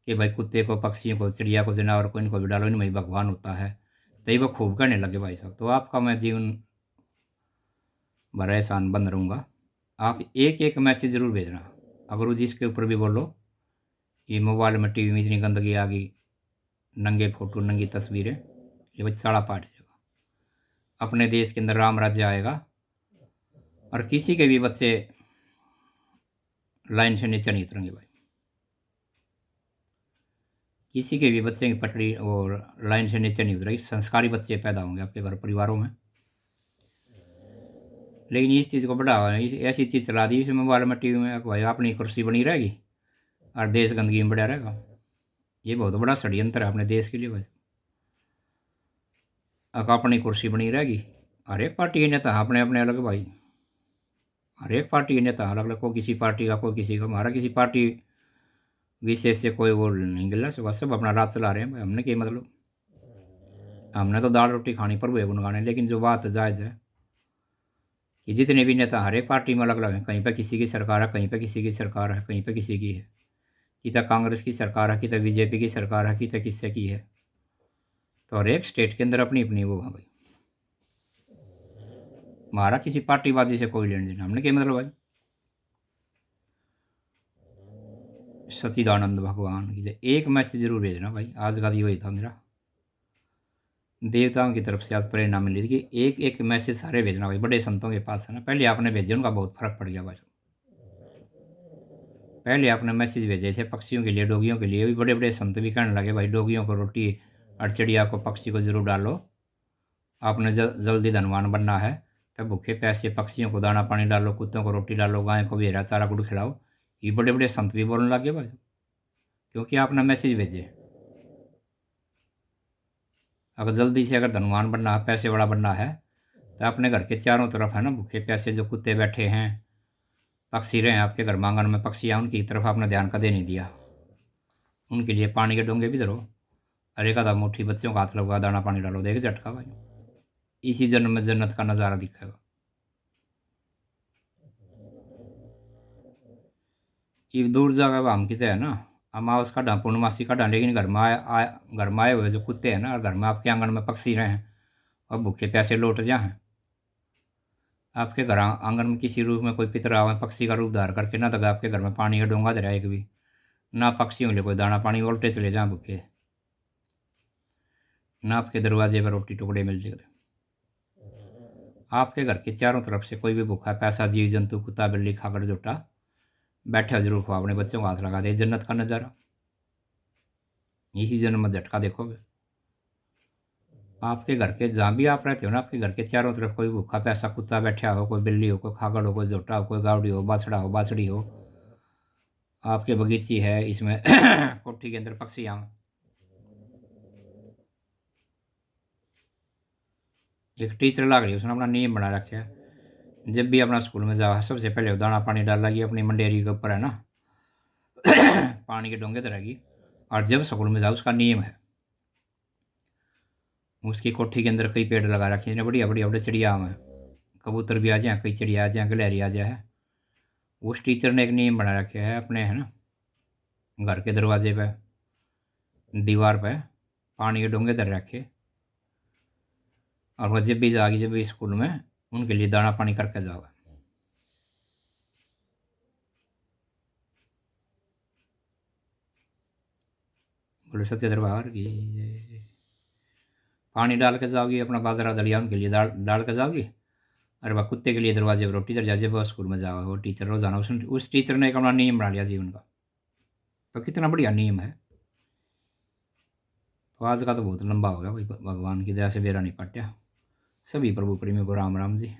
Speaker 1: कि भाई कुत्ते को, पक्षियों को, चिड़िया को, जानवर को, इनको भी डालो, इनमें ही भगवान होता है। तो ये वो खूब कहने लगे भाई साहब। तो आपका मैं जीवन भर एहसान बंद रहूँगा। आप एक एक मैसेज ज़रूर भेजना। अगर वो जिसके ऊपर भी बोलो, ये मोबाइल में, टीवी में इतनी गंदगी आ गई, नंगे फोटो, नंगी तस्वीरें, ये बच्चा साड़ा पाट जाएगा। अपने देश के अंदर राम राज्य आएगा, और किसी के भी बच्चे लाइन से नीचे नहीं उतरेंगे भाई। किसी के भी बच्चे की पटड़ी और लाइन से नीचे नहीं उतरेगी। संस्कारी बच्चे पैदा होंगे आपके घर परिवारों में। लेकिन इस चीज़ को बढ़ावा, ऐसी चीज़ चला दी इसमें, मोबाइल में, टीवी में, भाई अपनी कुर्सी बनी रहेगी और देश गंदगी में बढ़ा रहेगा। ये बहुत बड़ा षड्यंत्र है अपने देश के लिए भाई। अपनी कुर्सी बनी रहेगी। हर एक पार्टी के नेता अपने अपने अलग भाई, हर एक पार्टी के नेता अलग अलग, को किसी पार्टी का, कोई किसी का, हमारा किसी पार्टी विशेष से कोई वो नहीं गिल रहा, सब अपना राज चला रहे हैं भाई। हमने क्या मतलब, हमने तो दाल रोटी खानी पर हुए गुनगाने। लेकिन जो बात जायज़ है कि जितने भी नेता हर एक पार्टी में अलग अलग हैं, कहीं पर किसी की सरकार है, कहीं पर किसी की सरकार है, कहीं पर किसी की है, कितना कांग्रेस की सरकार है, कितना बीजेपी की सरकार है, कितना किससे की है। तो हर एक स्टेट के अंदर अपनी अपनी वो है भाई। हमारा किसी पार्टीबाजी से कोई लेन देन, हमने क्या मतलब भाई। सच्चिदानंद भगवान की जय। एक मैसेज जरूर भेजना भाई, आज का वही था मेरा। देवताओं की तरफ से आज प्रेरणा मिली थी कि एक एक मैसेज सारे भेजना भाई, बड़े संतों के पास है ना। पहले आपने भेजे, उनका बहुत फर्क पड़ गया भाई। पहले आपने मैसेज भेजे थे पक्षियों के लिए, डोगियों के लिए, भी बड़े बड़े संत भी कहने लगे भाई डोगियों को रोटी और चिड़िया को, पक्षी को ज़रूर डालो। आपने जल्दी धनवान बनना है, तब भूखे प्यासे पक्षियों को दाना पानी डालो, कुत्तों को रोटी डालो, गाय को भी हरा चारा गुड़ खिलाओ। ये बड़े बड़े संत भी बोलने लगे भाई, क्योंकि आपने मैसेज भेजे। अगर जल्दी से अगर धनवान बनना है, पैसे वाला बनना है, तो अपने घर के चारों तरफ है ना, भूखे प्यासे जो कुत्ते बैठे हैं, पक्षी रहे आपके घर आंगन में पक्षी आए, उनकी तरफ आपने ध्यान कदे नहीं दिया। उनके लिए पानी के डोंगे भी धरो, अरे का मुट्ठी बच्चों का हाथ लगवा, दाना पानी डालो, देख झटका भाई। इसी जन्म में जन्नत का नज़ारा दिखेगा। ये दूर जगह हम कितने है ना, अमावस का डां पूर्णमासी का डां, लेकिन घर में आए हुए जो कुत्ते हैं ना, और घर में आपके आंगन में पक्षी रहे हैं और भूखे प्यासे लौट जाए, आपके घर आंगन में किसी रूप में कोई पितर आवे पक्षी का रूप धार करके, ना तो आपके घर में पानी का डोंगा दे रहा एक भी, ना पक्षियों लिए कोई दाना पानी, उल्टे चले जाए भूखे, ना आपके दरवाजे पर रोटी टुकड़े मिल जाए। आपके घर के चारों तरफ से कोई भी भूखा पैसा जीव जंतु, कुत्ता बिल्ली खाकर जुटा बैठा जरूर खो, अपने बच्चों को हाथ लगा दे, जन्नत का नज़ारा। इसी जन्म में झटका देखोगे। आपके घर के जहाँ भी आप रहते हो ना, आपके घर के चारों तरफ कोई भूखा प्यासा कुत्ता बैठा हो, कोई बिल्ली हो, कोई खागड़ हो, कोई जोटा हो, कोई गावड़ी हो, बाछड़ा हो, बाछड़ी हो, आपके बगीची है इसमें कोठी के अंदर पक्षी आए। एक टीचर लाग रही है, उसने अपना नियम बना रखा है, जब भी अपना स्कूल में जाओ सबसे पहले दाना पानी डाल लगी अपनी मंडेरी के ऊपर है ना पानी के डोंगे धरेगी, और जब स्कूल में जाओ उसका नियम है, उसकी कोठी के अंदर कई पेड़ लगा रखे हैं, बढ़िया बढ़िया बड़े चिड़िया हैं, कबूतर भी आ जाए, कई चिड़िया आ जाए, गिलहरी आ जाए। उस टीचर ने एक नियम बना रखे है अपने है ना, घर के दरवाजे पे दीवार पे पानी के डोंगे धर रखे, और वह जब भी जाएगी, जब भी स्कूल में उनके लिए दाना पानी करके जाओ। बोले सच्चे दरबार की पानी डाल के जाओगी, अपना बाजरा दलिया उनके लिए डाल के जाओगी, अरे वह कुत्ते के लिए दरवाजे पर रोटी दर जब वह स्कूल में जाओ, वो टीचर रोजाना उस टीचर ने एक अपना नियम बना लिया जीवन का। तो कितना बढ़िया नियम है। तो आज का तो बहुत लंबा हो गया भाई, भगवान की दया से बेरा नहीं पट्या। सभी प्रभु प्रेमी को राम राम जी।